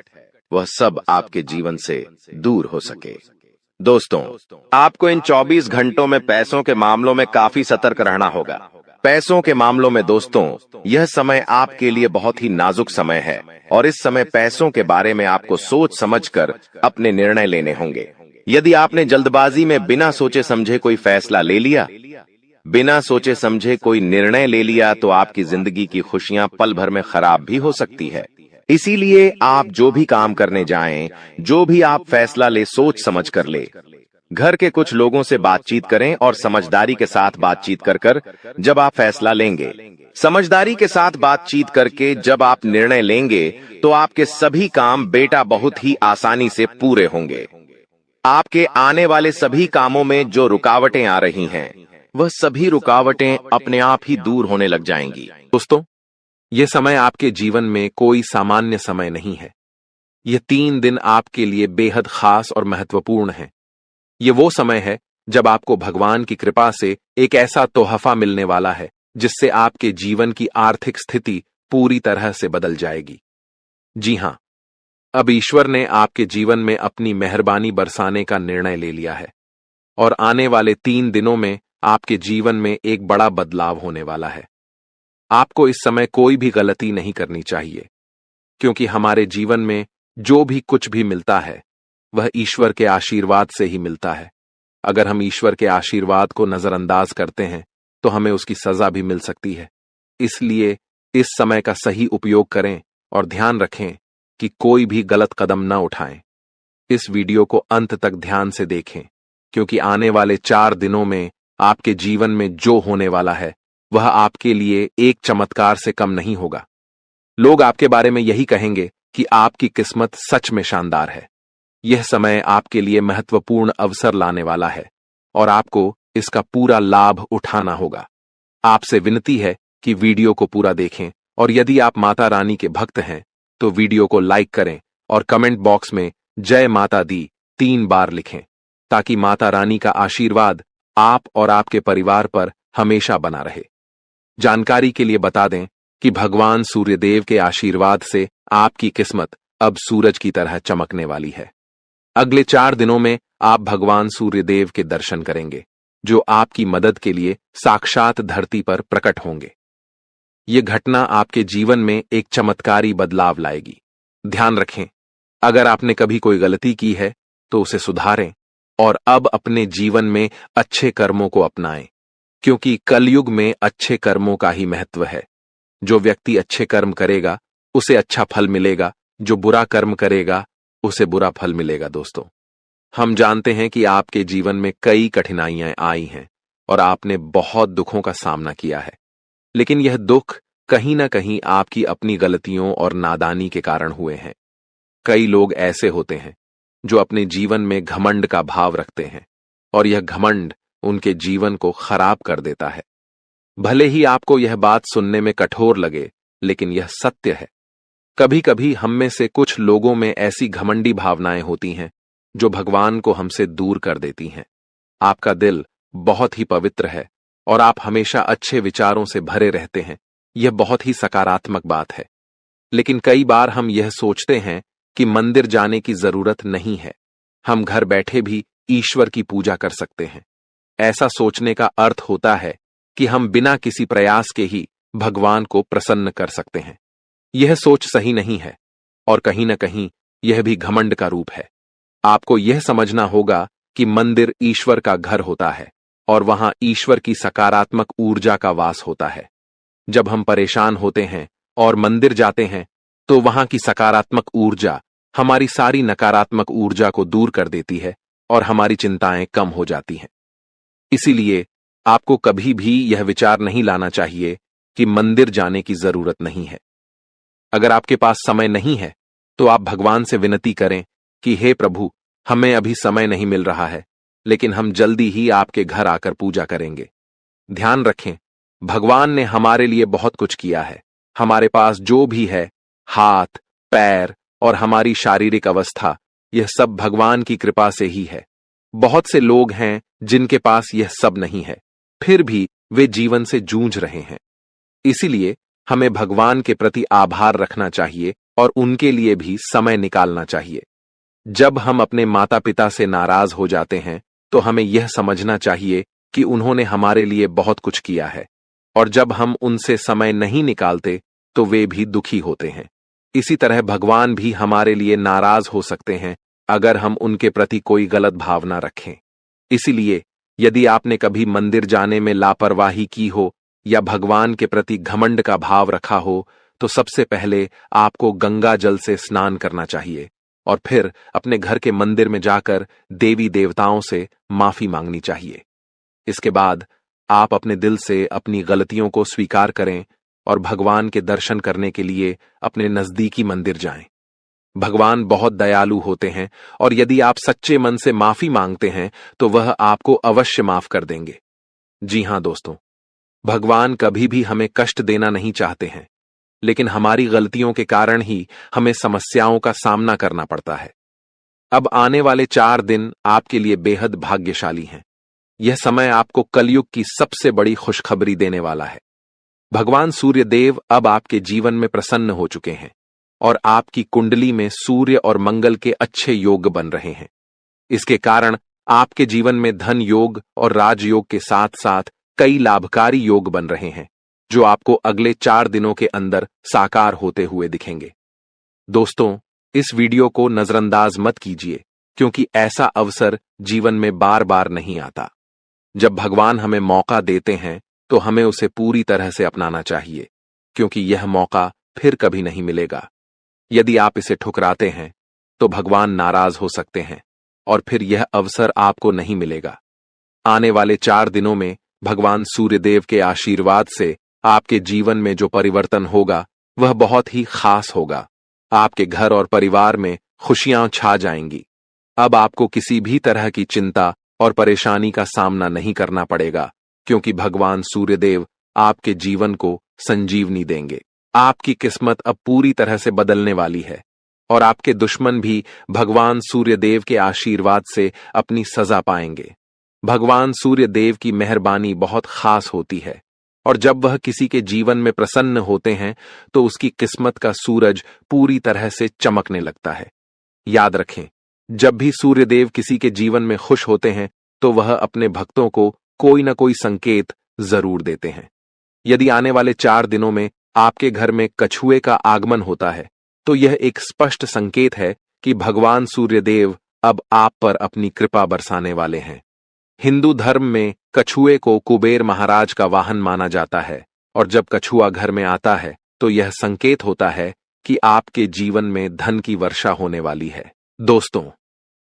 S1: वह सब आपके जीवन से दूर हो सके। दोस्तों, आपको इन 24 घंटों में पैसों के मामलों में काफी सतर्क रहना होगा। पैसों के मामलों में दोस्तों, यह समय आपके लिए बहुत ही नाजुक समय है, और इस समय पैसों के बारे में आपको सोच समझकर अपने निर्णय लेने होंगे। यदि आपने जल्दबाजी में बिना सोचे समझे कोई फैसला ले लिया, बिना सोचे समझे कोई निर्णय ले लिया, तो आपकी जिंदगी की खुशियां पल भर में खराब भी हो सकती है। इसीलिए आप जो भी काम करने जाएं, जो भी आप फैसला ले, सोच समझ कर ले। घर के कुछ लोगों से बातचीत करें और समझदारी के साथ बातचीत कर जब आप फैसला लेंगे, समझदारी के साथ बातचीत करके जब आप निर्णय लेंगे, तो आपके सभी काम बेटा बहुत ही आसानी से पूरे होंगे। आपके आने वाले सभी कामों में जो रुकावटें आ रही हैं, वह सभी रुकावटें अपने आप ही दूर होने लग जाएंगी।
S2: दोस्तों, यह समय आपके जीवन में कोई सामान्य समय नहीं है। यह 3 दिन आपके लिए बेहद खास और महत्वपूर्ण है। ये वो समय है जब आपको भगवान की कृपा से एक ऐसा तोहफा मिलने वाला है जिससे आपके जीवन की आर्थिक स्थिति पूरी तरह से बदल जाएगी। जी हां, अब ईश्वर ने आपके जीवन में अपनी मेहरबानी बरसाने का निर्णय ले लिया है, और आने वाले 3 दिनों में आपके जीवन में एक बड़ा बदलाव होने वाला है। आपको इस समय कोई भी गलती नहीं करनी चाहिए, क्योंकि हमारे जीवन में जो भी कुछ भी मिलता है वह ईश्वर के आशीर्वाद से ही मिलता है। अगर हम ईश्वर के आशीर्वाद को नजरअंदाज करते हैं तो हमें उसकी सजा भी मिल सकती है। इसलिए इस समय का सही उपयोग करें और ध्यान रखें कि कोई भी गलत कदम न उठाएं। इस वीडियो को अंत तक ध्यान से देखें, क्योंकि आने वाले 4 दिनों में आपके जीवन में जो होने वाला है वह आपके लिए एक चमत्कार से कम नहीं होगा। लोग आपके बारे में यही कहेंगे कि आपकी किस्मत सच में शानदार है। यह समय आपके लिए महत्वपूर्ण अवसर लाने वाला है और आपको इसका पूरा लाभ उठाना होगा। आपसे विनती है कि वीडियो को पूरा देखें, और यदि आप माता रानी के भक्त हैं तो वीडियो को लाइक करें और कमेंट बॉक्स में जय माता दी 3 बार लिखें, ताकि माता रानी का आशीर्वाद आप और आपके परिवार पर हमेशा बना रहे। जानकारी के लिए बता दें कि भगवान सूर्यदेव के आशीर्वाद से आपकी किस्मत अब सूरज की तरह चमकने वाली है। अगले 4 दिनों में आप भगवान सूर्यदेव के दर्शन करेंगे, जो आपकी मदद के लिए साक्षात धरती पर प्रकट होंगे। यह घटना आपके जीवन में एक चमत्कारी बदलाव लाएगी। ध्यान रखें, अगर आपने कभी कोई गलती की है तो उसे सुधारें और अब अपने जीवन में अच्छे कर्मों को अपनाएं, क्योंकि कलयुग में अच्छे कर्मों का ही महत्व है। जो व्यक्ति अच्छे कर्म करेगा उसे अच्छा फल मिलेगा, जो बुरा कर्म करेगा उसे बुरा फल मिलेगा। दोस्तों, हम जानते हैं कि आपके जीवन में कई कठिनाइयां आई हैं और आपने बहुत दुखों का सामना किया है। लेकिन यह दुख कहीं ना कहीं आपकी अपनी गलतियों और नादानी के कारण हुए हैं। कई लोग ऐसे होते हैं जो अपने जीवन में घमंड का भाव रखते हैं और यह घमंड उनके जीवन को खराब कर देता है। भले ही आपको यह बात सुनने में कठोर लगे, लेकिन यह सत्य है। कभी कभी हम में से कुछ लोगों में ऐसी घमंडी भावनाएं होती हैं जो भगवान को हमसे दूर कर देती हैं। आपका दिल बहुत ही पवित्र है और आप हमेशा अच्छे विचारों से भरे रहते हैं। यह बहुत ही सकारात्मक बात है। लेकिन कई बार हम यह सोचते हैं कि मंदिर जाने की जरूरत नहीं है, हम घर बैठे भी ईश्वर की पूजा कर सकते हैं। ऐसा सोचने का अर्थ होता है कि हम बिना किसी प्रयास के ही भगवान को प्रसन्न कर सकते हैं। यह सोच सही नहीं है और कहीं न कहीं यह भी घमंड का रूप है। आपको यह समझना होगा कि मंदिर ईश्वर का घर होता है और वहां ईश्वर की सकारात्मक ऊर्जा का वास होता है। जब हम परेशान होते हैं और मंदिर जाते हैं तो वहां की सकारात्मक ऊर्जा हमारी सारी नकारात्मक ऊर्जा को दूर कर देती है और हमारी चिंताएं कम हो जाती हैं। इसीलिए आपको कभी भी यह विचार नहीं लाना चाहिए कि मंदिर जाने की जरूरत नहीं है। अगर आपके पास समय नहीं है तो आप भगवान से विनती करें कि हे प्रभु, हमें अभी समय नहीं मिल रहा है, लेकिन हम जल्दी ही आपके घर आकर पूजा करेंगे। ध्यान रखें, भगवान ने हमारे लिए बहुत कुछ किया है। हमारे पास जो भी है, हाथ, पैर और हमारी शारीरिक अवस्था, यह सब भगवान की कृपा से ही है। बहुत से लोग हैं जिनके पास यह सब नहीं है, फिर भी वे जीवन से जूझ रहे हैं। इसीलिए हमें भगवान के प्रति आभार रखना चाहिए और उनके लिए भी समय निकालना चाहिए। जब हम अपने माता पिता से नाराज हो जाते हैं तो हमें यह समझना चाहिए कि उन्होंने हमारे लिए बहुत कुछ किया है, और जब हम उनसे समय नहीं निकालते तो वे भी दुखी होते हैं। इसी तरह भगवान भी हमारे लिए नाराज हो सकते हैं अगर हम उनके प्रति कोई गलत भावना रखें। इसीलिए यदि आपने कभी मंदिर जाने में लापरवाही की हो या भगवान के प्रति घमंड का भाव रखा हो, तो सबसे पहले आपको गंगा जल से स्नान करना चाहिए और फिर अपने घर के मंदिर में जाकर देवी देवताओं से माफी मांगनी चाहिए। इसके बाद आप अपने दिल से अपनी गलतियों को स्वीकार करें और भगवान के दर्शन करने के लिए अपने नजदीकी मंदिर जाएं। भगवान बहुत दयालु होते हैं और यदि आप सच्चे मन से माफी मांगते हैं तो वह आपको अवश्य माफ कर देंगे। जी हां दोस्तों, भगवान कभी भी हमें कष्ट देना नहीं चाहते हैं, लेकिन हमारी गलतियों के कारण ही हमें समस्याओं का सामना करना पड़ता है। अब आने वाले 4 दिन आपके लिए बेहद भाग्यशाली हैं। यह समय आपको कलयुग की सबसे बड़ी खुशखबरी देने वाला है। भगवान सूर्य देव अब आपके जीवन में प्रसन्न हो चुके हैं और आपकी कुंडली में सूर्य और मंगल के अच्छे योग बन रहे हैं। इसके कारण आपके जीवन में धन योग और राजयोग के साथ साथ कई लाभकारी योग बन रहे हैं, जो आपको अगले 4 दिनों के अंदर साकार होते हुए दिखेंगे। दोस्तों, इस वीडियो को नजरअंदाज मत कीजिए, क्योंकि ऐसा अवसर जीवन में बार बार नहीं आता। जब भगवान हमें मौका देते हैं तो हमें उसे पूरी तरह से अपनाना चाहिए, क्योंकि यह मौका फिर कभी नहीं मिलेगा। यदि आप इसे ठुकराते हैं तो भगवान नाराज हो सकते हैं और फिर यह अवसर आपको नहीं मिलेगा। आने वाले 4 दिनों में भगवान सूर्यदेव के आशीर्वाद से आपके जीवन में जो परिवर्तन होगा वह बहुत ही खास होगा। आपके घर और परिवार में खुशियां छा जाएंगी। अब आपको किसी भी तरह की चिंता और परेशानी का सामना नहीं करना पड़ेगा, क्योंकि भगवान सूर्यदेव आपके जीवन को संजीवनी देंगे। आपकी किस्मत अब पूरी तरह से बदलने वाली है और आपके दुश्मन भी भगवान सूर्यदेव के आशीर्वाद से अपनी सजा पाएंगे। भगवान सूर्यदेव की मेहरबानी बहुत खास होती है और जब वह किसी के जीवन में प्रसन्न होते हैं तो उसकी किस्मत का सूरज पूरी तरह से चमकने लगता है। याद रखें, जब भी सूर्यदेव किसी के जीवन में खुश होते हैं तो वह अपने भक्तों को कोई न कोई संकेत जरूर देते हैं। यदि आने वाले 4 दिनों में आपके घर में कछुए का आगमन होता है तो यह एक स्पष्ट संकेत है कि भगवान सूर्यदेव अब आप पर अपनी कृपा बरसाने वाले हैं। हिंदू धर्म में कछुए को कुबेर महाराज का वाहन माना जाता है और जब कछुआ घर में आता है तो यह संकेत होता है कि आपके जीवन में धन की वर्षा होने वाली है। दोस्तों,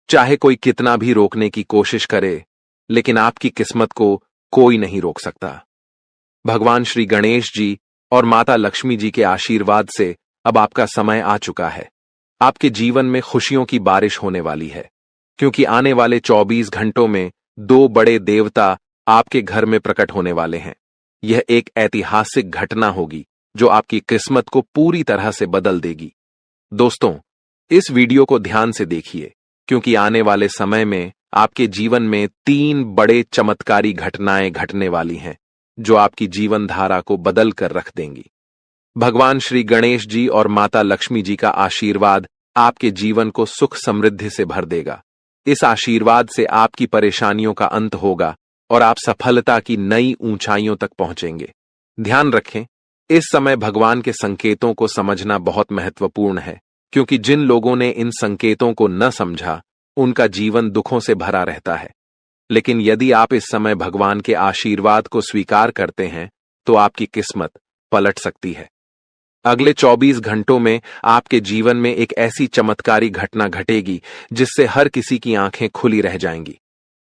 S2: चाहे कोई कितना भी रोकने की कोशिश करे, लेकिन आपकी किस्मत को कोई नहीं रोक सकता। भगवान श्री गणेश जी और माता लक्ष्मी जी के आशीर्वाद से अब आपका समय आ चुका है। आपके जीवन में खुशियों की बारिश होने वाली है, क्योंकि आने वाले 24 घंटों में 2 बड़े देवता आपके घर में प्रकट होने वाले हैं। यह एक ऐतिहासिक घटना होगी जो आपकी किस्मत को पूरी तरह से बदल देगी। दोस्तों, इस वीडियो को ध्यान से देखिए, क्योंकि आने वाले समय में आपके जीवन में 3 बड़े चमत्कारी घटनाएं घटने वाली हैं, जो आपकी जीवन धारा को बदल कर रख देंगी। भगवान श्री गणेश जी और माता लक्ष्मी जी का आशीर्वाद आपके जीवन को सुख समृद्धि से भर देगा। इस आशीर्वाद से आपकी परेशानियों का अंत होगा और आप सफलता की नई ऊंचाइयों तक पहुंचेंगे। ध्यान रखें, इस समय भगवान के संकेतों को समझना बहुत महत्वपूर्ण है, क्योंकि जिन लोगों ने इन संकेतों को न समझा, उनका जीवन दुखों से भरा रहता है। लेकिन यदि आप इस समय भगवान के आशीर्वाद को स्वीकार करते हैं, तो आपकी किस्मत पलट सकती है। अगले 24 घंटों में आपके जीवन में एक ऐसी चमत्कारी घटना घटेगी जिससे हर किसी की आंखें खुली रह जाएंगी।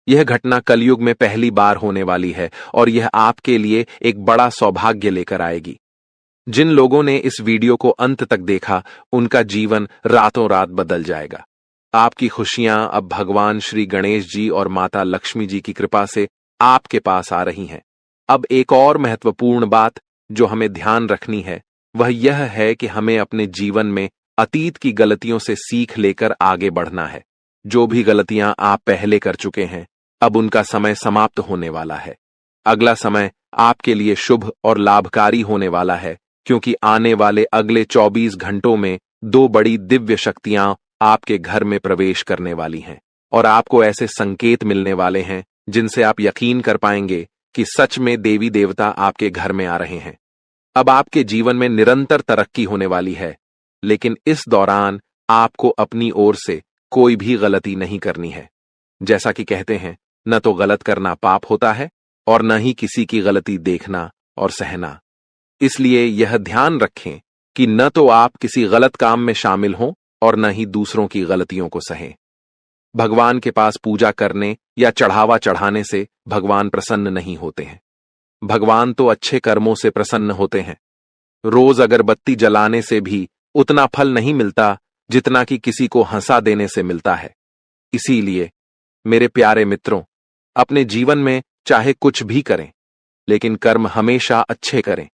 S2: यह घटना कलयुग में पहली बार होने वाली है और यह आपके लिए एक बड़ा सौभाग्य लेकर आएगी। जिन लोगों ने इस वीडियो को अंत तक देखा, उनका जीवन रातों रात बदल जाएगा। आपकी खुशियां अब भगवान श्री गणेश जी और माता लक्ष्मी जी की कृपा से आपके पास आ रही हैं। अब एक और महत्वपूर्ण बात जो हमें ध्यान रखनी है, वह यह है कि हमें अपने जीवन में अतीत की गलतियों से सीख लेकर आगे बढ़ना है। जो भी गलतियां आप पहले कर चुके हैं, अब उनका समय समाप्त होने वाला है। अगला समय आपके लिए शुभ और लाभकारी होने वाला है, क्योंकि आने वाले अगले 24 घंटों में 2 बड़ी दिव्य शक्तियां आपके घर में प्रवेश करने वाली हैं और आपको ऐसे संकेत मिलने वाले हैं जिनसे आप यकीन कर पाएंगे कि सच में देवी देवता आपके घर में आ रहे हैं। अब आपके जीवन में निरंतर तरक्की होने वाली है, लेकिन इस दौरान आपको अपनी ओर से कोई भी गलती नहीं करनी है। जैसा कि कहते हैं, न तो गलत करना पाप होता है और न ही किसी की गलती देखना और सहना। इसलिए यह ध्यान रखें कि न तो आप किसी गलत काम में शामिल हों और न ही दूसरों की गलतियों को सहें। भगवान के पास पूजा करने या चढ़ावा चढ़ाने से भगवान प्रसन्न नहीं होते हैं। भगवान तो अच्छे कर्मों से प्रसन्न होते हैं। रोज अगरबत्ती जलाने से भी उतना फल नहीं मिलता जितना कि किसी को हंसा देने से मिलता है। इसीलिए मेरे प्यारे मित्रों, अपने जीवन में चाहे कुछ भी करें, लेकिन कर्म हमेशा अच्छे करें,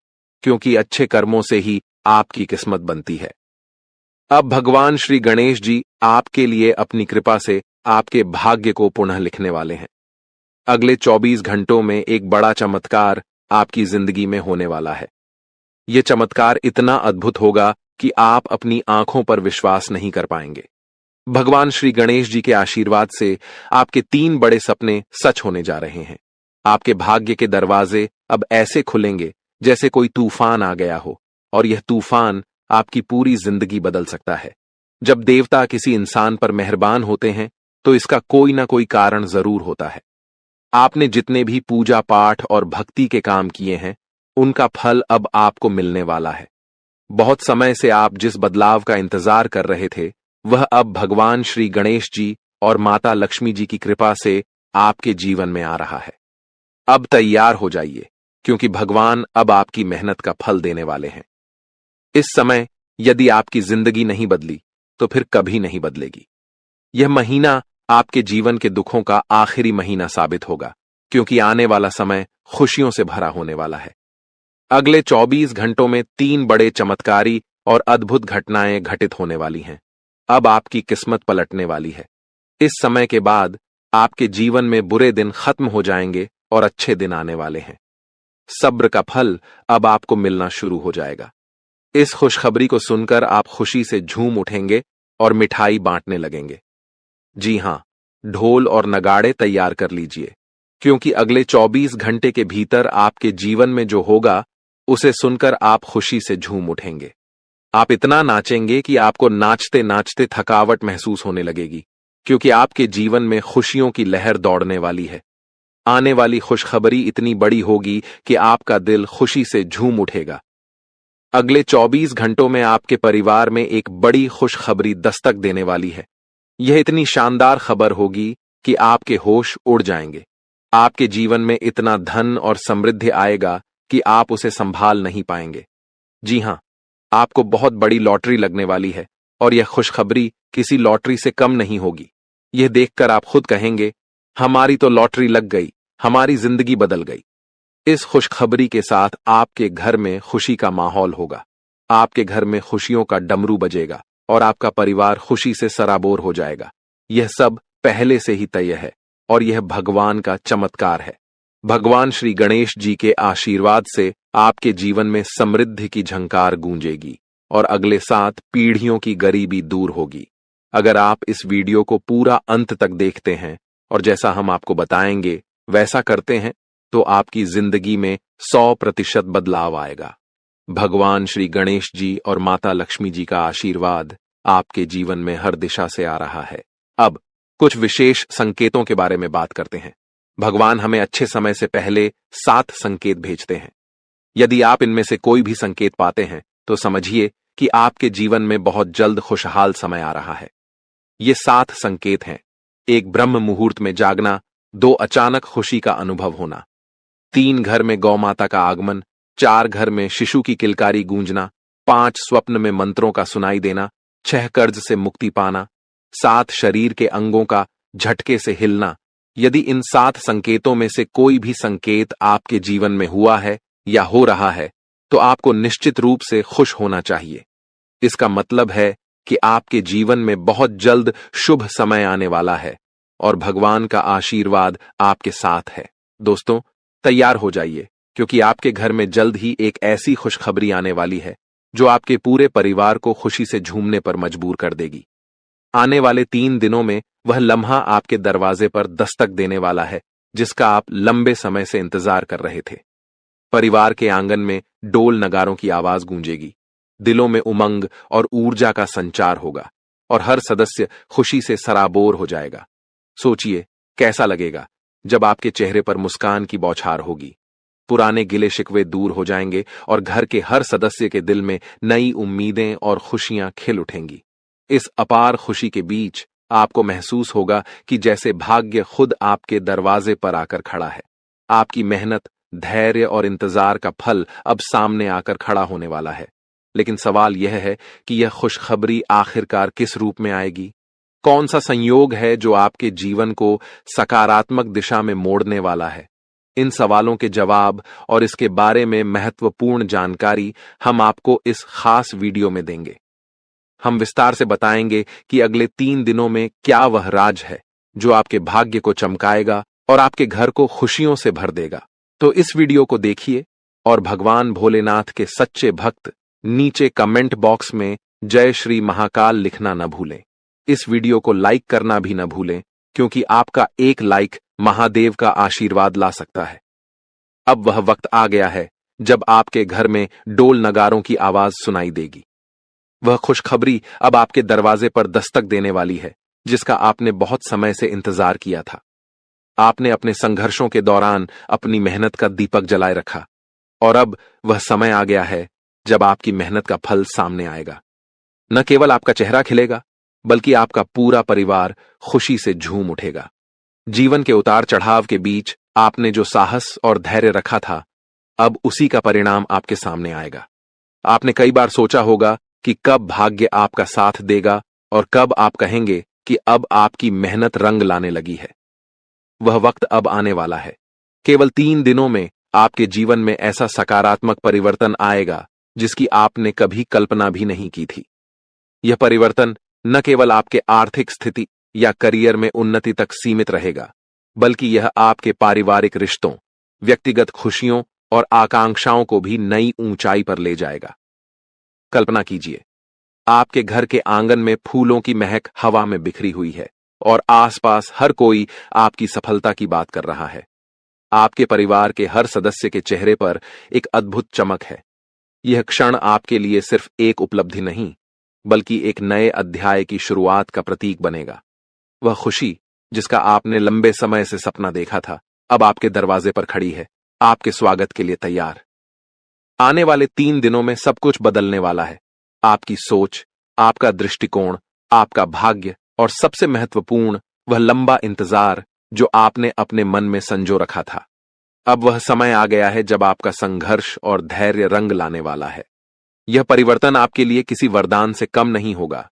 S2: क्योंकि अच्छे कर्मों से ही आपकी किस्मत बनती है। अब भगवान श्री गणेश जी आपके लिए अपनी कृपा से आपके भाग्य को पुनः लिखने वाले हैं। अगले 24 घंटों में एक बड़ा चमत्कार आपकी जिंदगी में होने वाला है। यह चमत्कार इतना अद्भुत होगा कि आप अपनी आंखों पर विश्वास नहीं कर पाएंगे। भगवान श्री गणेश जी के आशीर्वाद से आपके 3 बड़े सपने सच होने जा रहे हैं। आपके भाग्य के दरवाजे अब ऐसे खुलेंगे जैसे कोई तूफान आ गया हो, और यह तूफान आपकी पूरी जिंदगी बदल सकता है। जब देवता किसी इंसान पर मेहरबान होते हैं, तो इसका कोई ना कोई कारण जरूर होता है। आपने जितने भी पूजा पाठ और भक्ति के काम किए हैं, उनका फल अब आपको मिलने वाला है। बहुत समय से आप जिस बदलाव का इंतजार कर रहे थे, वह अब भगवान श्री गणेश जी और माता लक्ष्मी जी की कृपा से आपके जीवन में आ रहा है। अब तैयार हो जाइए, क्योंकि भगवान अब आपकी मेहनत का फल देने वाले हैं। इस समय यदि आपकी जिंदगी नहीं बदली, तो फिर कभी नहीं बदलेगी। यह महीना आपके जीवन के दुखों का आखिरी महीना साबित होगा, क्योंकि आने वाला समय खुशियों से भरा होने वाला है। अगले 24 घंटों में 3 बड़े चमत्कारी और अद्भुत घटनाएं घटित होने वाली हैं। अब आपकी किस्मत पलटने वाली है। इस समय के बाद आपके जीवन में बुरे दिन खत्म हो जाएंगे और अच्छे दिन आने वाले हैं। सब्र का फल अब आपको मिलना शुरू हो जाएगा। इस खुशखबरी को सुनकर आप खुशी से झूम उठेंगे और मिठाई बांटने लगेंगे। जी हां, ढोल और नगाड़े तैयार कर लीजिए, क्योंकि अगले 24 घंटे के भीतर आपके जीवन में जो होगा, उसे सुनकर आप खुशी से झूम उठेंगे। आप इतना नाचेंगे कि आपको नाचते नाचते थकावट महसूस होने लगेगी, क्योंकि आपके जीवन में खुशियों की लहर दौड़ने वाली है। आने वाली खुशखबरी इतनी बड़ी होगी कि आपका दिल खुशी से झूम उठेगा। अगले 24 घंटों में आपके परिवार में एक बड़ी खुशखबरी दस्तक देने वाली है। यह इतनी शानदार खबर होगी कि आपके होश उड़ जाएंगे। आपके जीवन में इतना धन और समृद्धि आएगा कि आप उसे संभाल नहीं पाएंगे। जी हां, आपको बहुत बड़ी लॉटरी लगने वाली है और यह खुशखबरी किसी लॉटरी से कम नहीं होगी। यह देखकर आप खुद कहेंगे, हमारी तो लॉटरी लग गई, हमारी जिंदगी बदल गई। इस खुशखबरी के साथ आपके घर में खुशी का माहौल होगा। आपके घर में खुशियों का डमरू बजेगा और आपका परिवार खुशी से सराबोर हो जाएगा। यह सब पहले से ही तय है और यह भगवान का चमत्कार है। भगवान श्री गणेश जी के आशीर्वाद से आपके जीवन में समृद्धि की झंकार गूंजेगी और अगले 7 पीढ़ियों की गरीबी दूर होगी। अगर आप इस वीडियो को पूरा अंत तक देखते हैं और जैसा हम आपको बताएंगे वैसा करते हैं तो आपकी जिंदगी में 100% बदलाव आएगा। भगवान श्री गणेश जी और माता लक्ष्मी जी का आशीर्वाद आपके जीवन में हर दिशा से आ रहा है। अब कुछ विशेष संकेतों के बारे में बात करते हैं। भगवान हमें अच्छे समय से पहले 7 संकेत भेजते हैं। यदि आप इनमें से कोई भी संकेत पाते हैं तो समझिए कि आपके जीवन में बहुत जल्द खुशहाल समय आ रहा है। ये 7 संकेत हैं। 1 ब्रह्म मुहूर्त में जागना, 2 अचानक खुशी का अनुभव होना, 3 घर में गौ माता का आगमन, 4 घर में शिशु की किलकारी गूंजना, 5 स्वप्न में मंत्रों का सुनाई देना, 6 कर्ज से मुक्ति पाना, 7 शरीर के अंगों का झटके से हिलना। यदि इन 7 संकेतों में से कोई भी संकेत आपके जीवन में हुआ है या हो रहा है तो आपको निश्चित रूप से खुश होना चाहिए। इसका मतलब है कि आपके जीवन में बहुत जल्द शुभ समय आने वाला है और भगवान का आशीर्वाद आपके साथ है। दोस्तों, तैयार हो जाइए क्योंकि आपके घर में जल्द ही एक ऐसी खुशखबरी आने वाली है जो आपके पूरे परिवार को खुशी से झूमने पर मजबूर कर देगी। आने वाले 3 दिनों में वह लम्हा आपके दरवाजे पर दस्तक देने वाला है जिसका आप लंबे समय से इंतजार कर रहे थे। परिवार के आंगन में डोल नगारों की आवाज गूंजेगी, दिलों में उमंग और ऊर्जा का संचार होगा और हर सदस्य खुशी से सराबोर हो जाएगा। सोचिए कैसा लगेगा जब आपके चेहरे पर मुस्कान की बौछार होगी। पुराने गिले शिकवे दूर हो जाएंगे और घर के हर सदस्य के दिल में नई उम्मीदें और खुशियां खिल उठेंगी। इस अपार खुशी के बीच आपको महसूस होगा कि जैसे भाग्य खुद आपके दरवाजे पर आकर खड़ा है। आपकी मेहनत, धैर्य और इंतजार का फल अब सामने आकर खड़ा होने वाला है। लेकिन सवाल यह है कि यह खुशखबरी आखिरकार किस रूप में आएगी? कौन सा संयोग है जो आपके जीवन को सकारात्मक दिशा में मोड़ने वाला है? इन सवालों के जवाब और इसके बारे में महत्वपूर्ण जानकारी हम आपको इस खास वीडियो में देंगे। हम विस्तार से बताएंगे कि अगले 3 दिनों में क्या वह राज है जो आपके भाग्य को चमकाएगा और आपके घर को खुशियों से भर देगा। तो इस वीडियो को देखिए और भगवान भोलेनाथ के सच्चे भक्त नीचे कमेंट बॉक्स में जय श्री महाकाल लिखना न भूलें। इस वीडियो को लाइक करना भी न भूलें क्योंकि आपका एक लाइक महादेव का आशीर्वाद ला सकता है। अब वह वक्त आ गया है जब आपके घर में डोल नगारों की आवाज सुनाई देगी। वह खुशखबरी अब आपके दरवाजे पर दस्तक देने वाली है जिसका आपने बहुत समय से इंतजार किया था। आपने अपने संघर्षों के दौरान अपनी मेहनत का दीपक जलाए रखा और अब वह समय आ गया है जब आपकी मेहनत का फल सामने आएगा। न केवल आपका चेहरा खिलेगा बल्कि आपका पूरा परिवार खुशी से झूम उठेगा। जीवन के उतार चढ़ाव के बीच आपने जो साहस और धैर्य रखा था, अब उसी का परिणाम आपके सामने आएगा। आपने कई बार सोचा होगा कि कब भाग्य आपका साथ देगा और कब आप कहेंगे कि अब आपकी मेहनत रंग लाने लगी है। वह वक्त अब आने वाला है। केवल 3 दिनों में आपके जीवन में ऐसा सकारात्मक परिवर्तन आएगा जिसकी आपने कभी कल्पना भी नहीं की थी। यह परिवर्तन न केवल आपके आर्थिक स्थिति या करियर में उन्नति तक सीमित रहेगा, बल्कि यह आपके पारिवारिक रिश्तों, व्यक्तिगत खुशियों और आकांक्षाओं को भी नई ऊंचाई पर ले जाएगा। कल्पना कीजिए, आपके घर के आंगन में फूलों की महक हवा में बिखरी हुई है और आसपास हर कोई आपकी सफलता की बात कर रहा है। आपके परिवार के हर सदस्य के चेहरे पर एक अद्भुत चमक है। यह क्षण आपके लिए सिर्फ एक उपलब्धि नहीं, बल्कि एक नए अध्याय की शुरुआत का प्रतीक बनेगा। वह खुशी जिसका आपने लंबे समय से सपना देखा था, अब आपके दरवाजे पर खड़ी है, आपके स्वागत के लिए तैयार। आने वाले 3 दिनों में सब कुछ बदलने वाला है। आपकी सोच, आपका दृष्टिकोण, आपका भाग्य और सबसे महत्वपूर्ण वह लंबा इंतजार जो आपने अपने मन में संजो रखा था। अब वह समय आ गया है जब आपका संघर्ष और धैर्य रंग लाने वाला है। यह परिवर्तन आपके लिए किसी वरदान से कम नहीं होगा।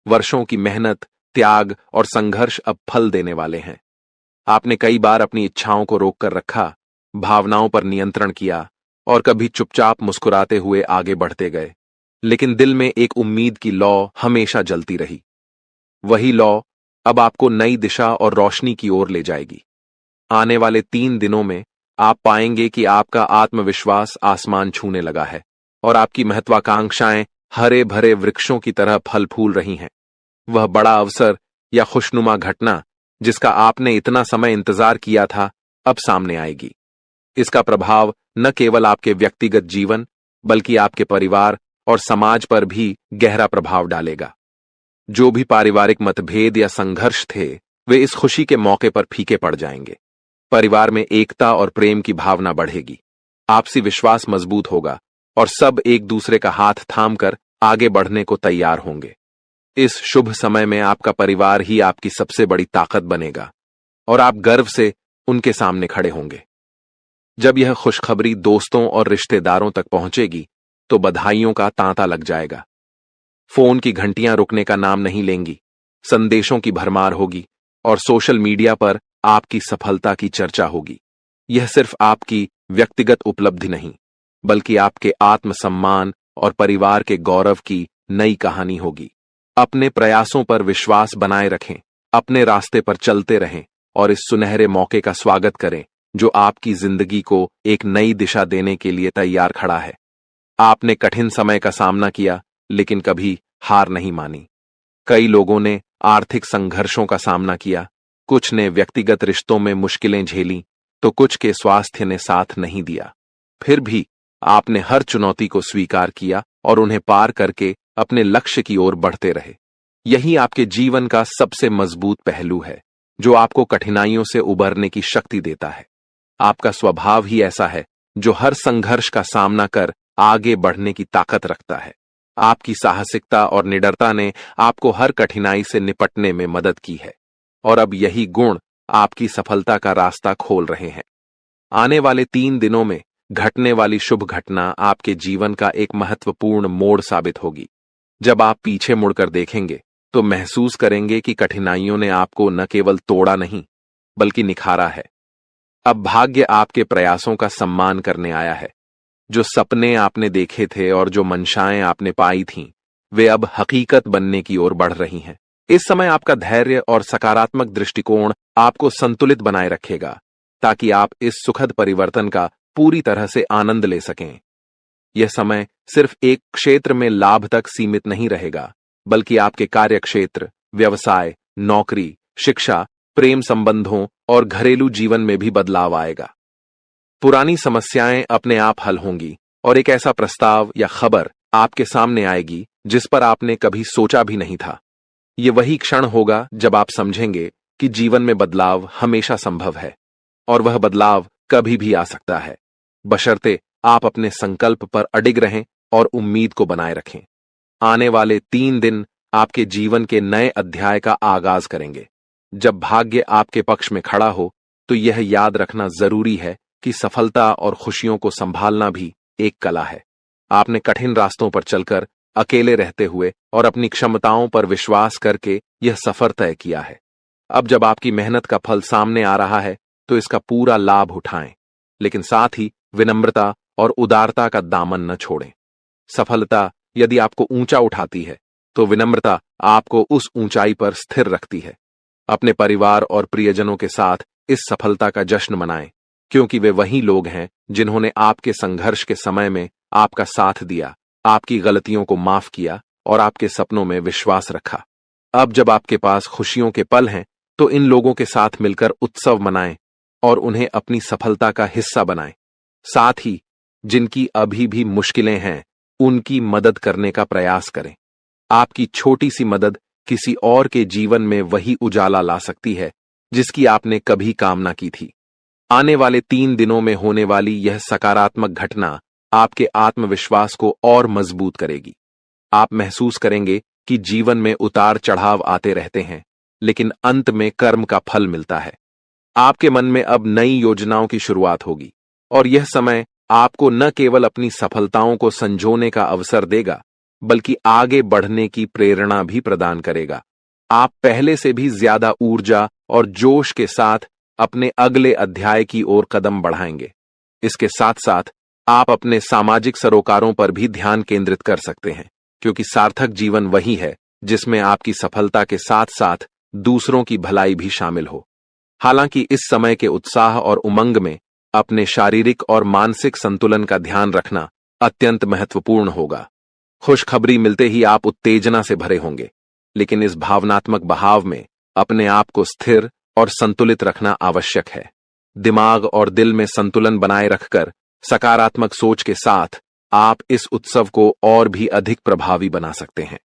S2: वर्षों की मेहनत, त्याग और संघर्ष अब फल देने वाले हैं। आपने कई बार अपनी इच्छाओं को रोक कर रखा, भावनाओं पर नियंत्रण किया और कभी चुपचाप मुस्कुराते हुए आगे बढ़ते गए, लेकिन दिल में एक उम्मीद की लौ हमेशा जलती रही। वही लौ अब आपको नई दिशा और रोशनी की ओर ले जाएगी। आने वाले 3 दिनों में आप पाएंगे कि आपका आत्मविश्वास आसमान छूने लगा है और आपकी महत्वाकांक्षाएं हरे भरे वृक्षों की तरह फल फूल रही हैं। वह बड़ा अवसर या खुशनुमा घटना जिसका आपने इतना समय इंतजार किया था, अब सामने आएगी। इसका प्रभाव न केवल आपके व्यक्तिगत जीवन बल्कि आपके परिवार और समाज पर भी गहरा प्रभाव डालेगा। जो भी पारिवारिक मतभेद या संघर्ष थे, वे इस खुशी के मौके पर फीके पड़ जाएंगे। परिवार में एकता और प्रेम की भावना बढ़ेगी, आपसी विश्वास मजबूत होगा और सब एक दूसरे का हाथ थामकर आगे बढ़ने को तैयार होंगे। इस शुभ समय में आपका परिवार ही आपकी सबसे बड़ी ताकत बनेगा और आप गर्व से उनके सामने खड़े होंगे। जब यह खुशखबरी दोस्तों और रिश्तेदारों तक पहुंचेगी तो बधाइयों का तांता लग जाएगा। फोन की घंटियां रुकने का नाम नहीं लेंगी, संदेशों की भरमार होगी और सोशल मीडिया पर आपकी सफलता की चर्चा होगी। यह सिर्फ आपकी व्यक्तिगत उपलब्धि नहीं, बल्कि आपके आत्मसम्मान और परिवार के गौरव की नई कहानी होगी। अपने प्रयासों पर विश्वास बनाए रखें, अपने रास्ते पर चलते रहें और इस सुनहरे मौके का स्वागत करें जो आपकी जिंदगी को एक नई दिशा देने के लिए तैयार खड़ा है। आपने कठिन समय का सामना किया, लेकिन कभी हार नहीं मानी। कई लोगों ने आर्थिक संघर्षों का सामना किया, कुछ ने व्यक्तिगत रिश्तों में मुश्किलें झेली, तो कुछ के स्वास्थ्य ने साथ नहीं दिया। फिर भी आपने हर चुनौती को स्वीकार किया और उन्हें पार करके अपने लक्ष्य की ओर बढ़ते रहे। यही आपके जीवन का सबसे मजबूत पहलू है, जो आपको कठिनाइयों से उबरने की शक्ति देता है। आपका स्वभाव ही ऐसा है जो हर संघर्ष का सामना कर आगे बढ़ने की ताकत रखता है। आपकी साहसिकता और निडरता ने आपको हर कठिनाई से निपटने में मदद की है और अब यही गुण आपकी सफलता का रास्ता खोल रहे हैं। आने वाले 3 दिनों में घटने वाली शुभ घटना आपके जीवन का एक महत्वपूर्ण मोड़ साबित होगी। जब आप पीछे मुड़कर देखेंगे तो महसूस करेंगे कि कठिनाइयों ने आपको न केवल तोड़ा नहीं, बल्कि निखारा है। अब भाग्य आपके प्रयासों का सम्मान करने आया है। जो सपने आपने देखे थे और जो मंशाएं आपने पाई थीं, वे अब हकीकत बनने की ओर बढ़ रही हैं। इस समय आपका धैर्य और सकारात्मक दृष्टिकोण आपको संतुलित बनाए रखेगा, ताकि आप इस सुखद परिवर्तन का पूरी तरह से आनंद ले सकें। यह समय सिर्फ एक क्षेत्र में लाभ तक सीमित नहीं रहेगा, बल्कि आपके कार्यक्षेत्र, व्यवसाय, नौकरी, शिक्षा, प्रेम संबंधों और घरेलू जीवन में भी बदलाव आएगा। पुरानी समस्याएं अपने आप हल होंगी और एक ऐसा प्रस्ताव या खबर आपके सामने आएगी जिस पर आपने कभी सोचा भी नहीं था। ये वही क्षण होगा जब आप समझेंगे कि जीवन में बदलाव हमेशा संभव है और वह बदलाव कभी भी आ सकता है, बशर्ते आप अपने संकल्प पर अडिग रहें और उम्मीद को बनाए रखें। आने वाले 3 दिन आपके जीवन के नए अध्याय का आगाज करेंगे। जब भाग्य आपके पक्ष में खड़ा हो तो यह याद रखना जरूरी है कि सफलता और खुशियों को संभालना भी एक कला है। आपने कठिन रास्तों पर चलकर, अकेले रहते हुए और अपनी क्षमताओं पर विश्वास करके यह सफर तय किया है। अब जब आपकी मेहनत का फल सामने आ रहा है तो इसका पूरा लाभ उठाएं, लेकिन साथ ही विनम्रता और उदारता का दामन न छोड़ें। सफलता यदि आपको ऊंचा उठाती है तो विनम्रता आपको उस ऊंचाई पर स्थिर रखती है। अपने परिवार और प्रियजनों के साथ इस सफलता का जश्न मनाएं, क्योंकि वे वही लोग हैं जिन्होंने आपके संघर्ष के समय में आपका साथ दिया, आपकी गलतियों को माफ किया और आपके सपनों में विश्वास रखा। अब जब आपके पास खुशियों के पल हैं तो इन लोगों के साथ मिलकर उत्सव मनाएं और उन्हें अपनी सफलता का हिस्सा बनाएं। साथ ही जिनकी अभी भी मुश्किलें हैं, उनकी मदद करने का प्रयास करें। आपकी छोटी सी मदद किसी और के जीवन में वही उजाला ला सकती है जिसकी आपने कभी कामना की थी। आने वाले 3 दिनों में होने वाली यह सकारात्मक घटना आपके आत्मविश्वास को और मजबूत करेगी। आप महसूस करेंगे कि जीवन में उतार चढ़ाव आते रहते हैं, लेकिन अंत में कर्म का फल मिलता है। आपके मन में अब नई योजनाओं की शुरुआत होगी और यह समय आपको न केवल अपनी सफलताओं को संजोने का अवसर देगा, बल्कि आगे बढ़ने की प्रेरणा भी प्रदान करेगा। आप पहले से भी ज्यादा ऊर्जा और जोश के साथ अपने अगले अध्याय की ओर कदम बढ़ाएंगे। इसके साथ साथ आप अपने सामाजिक सरोकारों पर भी ध्यान केंद्रित कर सकते हैं, क्योंकि सार्थक जीवन वही है जिसमें आपकी सफलता के साथ साथ दूसरों की भलाई भी शामिल हो। हालांकि इस समय के उत्साह और उमंग में अपने शारीरिक और मानसिक संतुलन का ध्यान रखना अत्यंत महत्वपूर्ण होगा। खुशखबरी मिलते ही आप उत्तेजना से भरे होंगे, लेकिन इस भावनात्मक बहाव में अपने आप को स्थिर और संतुलित रखना आवश्यक है। दिमाग और दिल में संतुलन बनाए रखकर सकारात्मक सोच के साथ आप इस उत्सव को और भी अधिक प्रभावी बना सकते हैं।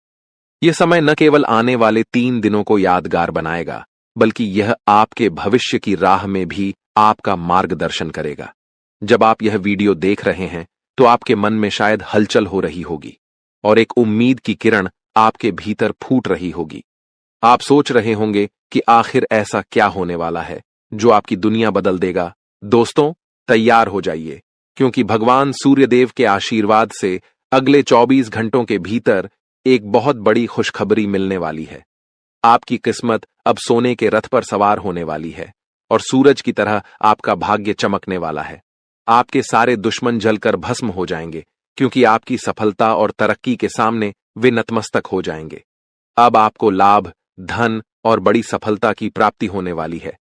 S2: यह समय न केवल आने वाले 3 दिनों को यादगार बनाएगा, बल्कि यह आपके भविष्य की राह में भी आपका मार्गदर्शन करेगा। जब आप यह वीडियो देख रहे हैं तो आपके मन में शायद हलचल हो रही होगी और एक उम्मीद की किरण आपके भीतर फूट रही होगी। आप सोच रहे होंगे कि आखिर ऐसा क्या होने वाला है जो आपकी दुनिया बदल देगा। दोस्तों, तैयार हो जाइए, क्योंकि भगवान सूर्यदेव के आशीर्वाद से अगले 24 घंटों के भीतर एक बहुत बड़ी खुशखबरी मिलने वाली है। आपकी किस्मत अब सोने के रथ पर सवार होने वाली है और सूरज की तरह आपका भाग्य चमकने वाला है। आपके सारे दुश्मन जलकर भस्म हो जाएंगे, क्योंकि आपकी सफलता और तरक्की के सामने वे नतमस्तक हो जाएंगे। अब आपको लाभ, धन और बड़ी सफलता की प्राप्ति होने वाली है।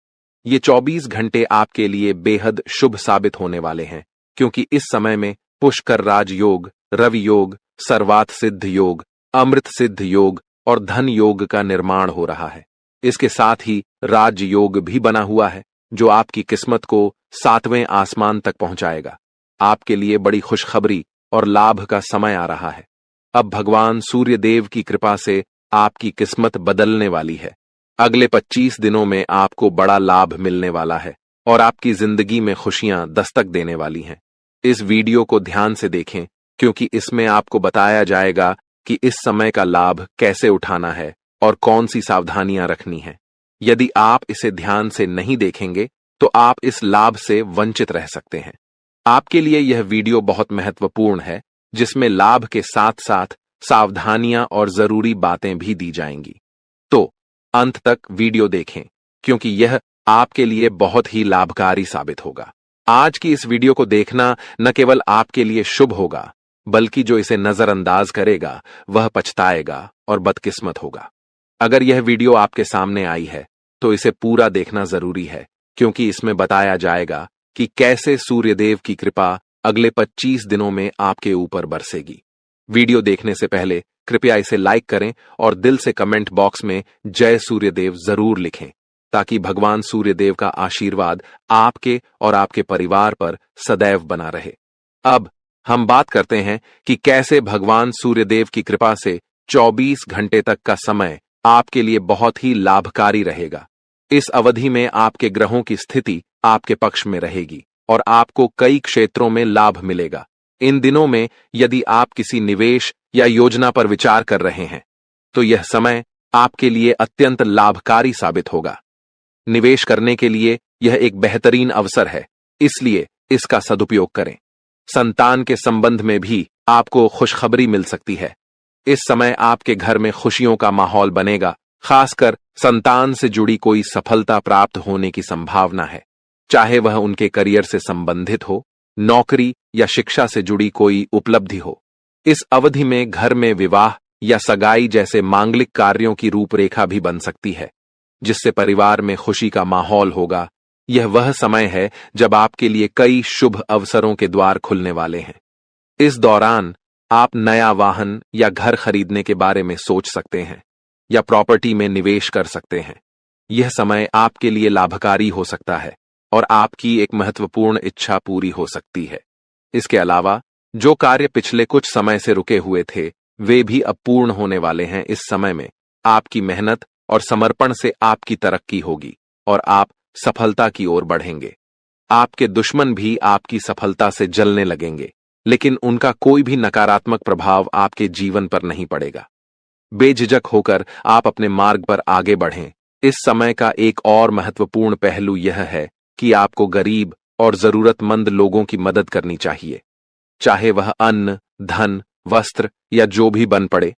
S2: ये 24 घंटे आपके लिए बेहद शुभ साबित होने वाले हैं, क्योंकि इस समय में पुष्कर राज योग, रवि योग, सर्वात सिद्ध योग, अमृत सिद्ध योग और धन योग का निर्माण हो रहा है। इसके साथ ही राज योग भी बना हुआ है, जो आपकी किस्मत को 7वें आसमान तक पहुंचाएगा। आपके लिए बड़ी खुशखबरी और लाभ का समय आ रहा है। अब भगवान सूर्यदेव की कृपा से आपकी किस्मत बदलने वाली है। अगले 25 दिनों में आपको बड़ा लाभ मिलने वाला है और आपकी जिंदगी में खुशियां दस्तक देने वाली हैं। इस वीडियो को ध्यान से देखें, क्योंकि इसमें आपको बताया जाएगा कि इस समय का लाभ कैसे उठाना है और कौन सी सावधानियां रखनी है। यदि आप इसे ध्यान से नहीं देखेंगे तो आप इस लाभ से वंचित रह सकते हैं। आपके लिए यह वीडियो बहुत महत्वपूर्ण है, जिसमें लाभ के साथ साथ सावधानियां और जरूरी बातें भी दी जाएंगी। तो अंत तक वीडियो देखें, क्योंकि यह आपके लिए बहुत ही लाभकारी साबित होगा। आज की इस वीडियो को देखना न केवल आपके लिए शुभ होगा, बल्कि जो इसे नजरअंदाज करेगा वह पछताएगा और बदकिस्मत होगा। अगर यह वीडियो आपके सामने आई है तो इसे पूरा देखना जरूरी है, क्योंकि इसमें बताया जाएगा कि कैसे सूर्यदेव की कृपा अगले 25 दिनों में आपके ऊपर बरसेगी। वीडियो देखने से पहले कृपया इसे लाइक करें और दिल से कमेंट बॉक्स में जय सूर्यदेव जरूर लिखें, ताकि भगवान सूर्यदेव का आशीर्वाद आपके और आपके परिवार पर सदैव बना रहे। अब हम बात करते हैं कि कैसे भगवान सूर्यदेव की कृपा से 24 घंटे तक का समय आपके लिए बहुत ही लाभकारी रहेगा। इस अवधि में आपके ग्रहों की स्थिति आपके पक्ष में रहेगी और आपको कई क्षेत्रों में लाभ मिलेगा। इन दिनों में यदि आप किसी निवेश या योजना पर विचार कर रहे हैं तो यह समय आपके लिए अत्यंत लाभकारी साबित होगा। निवेश करने के लिए यह एक बेहतरीन अवसर है, इसलिए इसका सदुपयोग करें। संतान के संबंध में भी आपको खुशखबरी मिल सकती है। इस समय आपके घर में खुशियों का माहौल बनेगा, खासकर संतान से जुड़ी कोई सफलता प्राप्त होने की संभावना है, चाहे वह उनके करियर से संबंधित हो, नौकरी या शिक्षा से जुड़ी कोई उपलब्धि हो। इस अवधि में घर में विवाह या सगाई जैसे मांगलिक कार्यों की रूपरेखा भी बन सकती है, जिससे परिवार में खुशी का माहौल होगा। यह वह समय है जब आपके लिए कई शुभ अवसरों के द्वार खुलने वाले हैं। इस दौरान आप नया वाहन या घर खरीदने के बारे में सोच सकते हैं या प्रॉपर्टी में निवेश कर सकते हैं। यह समय आपके लिए लाभकारी हो सकता है और आपकी एक महत्वपूर्ण इच्छा पूरी हो सकती है। इसके अलावा जो कार्य पिछले कुछ समय से रुके हुए थे, वे भी अब पूर्ण होने वाले हैं। इस समय में आपकी मेहनत और समर्पण से आपकी तरक्की होगी और आप सफलता की ओर बढ़ेंगे। आपके दुश्मन भी आपकी सफलता से जलने लगेंगे, लेकिन उनका कोई भी नकारात्मक प्रभाव आपके जीवन पर नहीं पड़ेगा। बेझिझक होकर आप अपने मार्ग पर आगे बढ़ें इस समय का एक और महत्वपूर्ण पहलू यह है कि आपको गरीब और जरूरतमंद लोगों की मदद करनी चाहिए, चाहे वह अन्न, धन, वस्त्र या जो भी बन पड़े।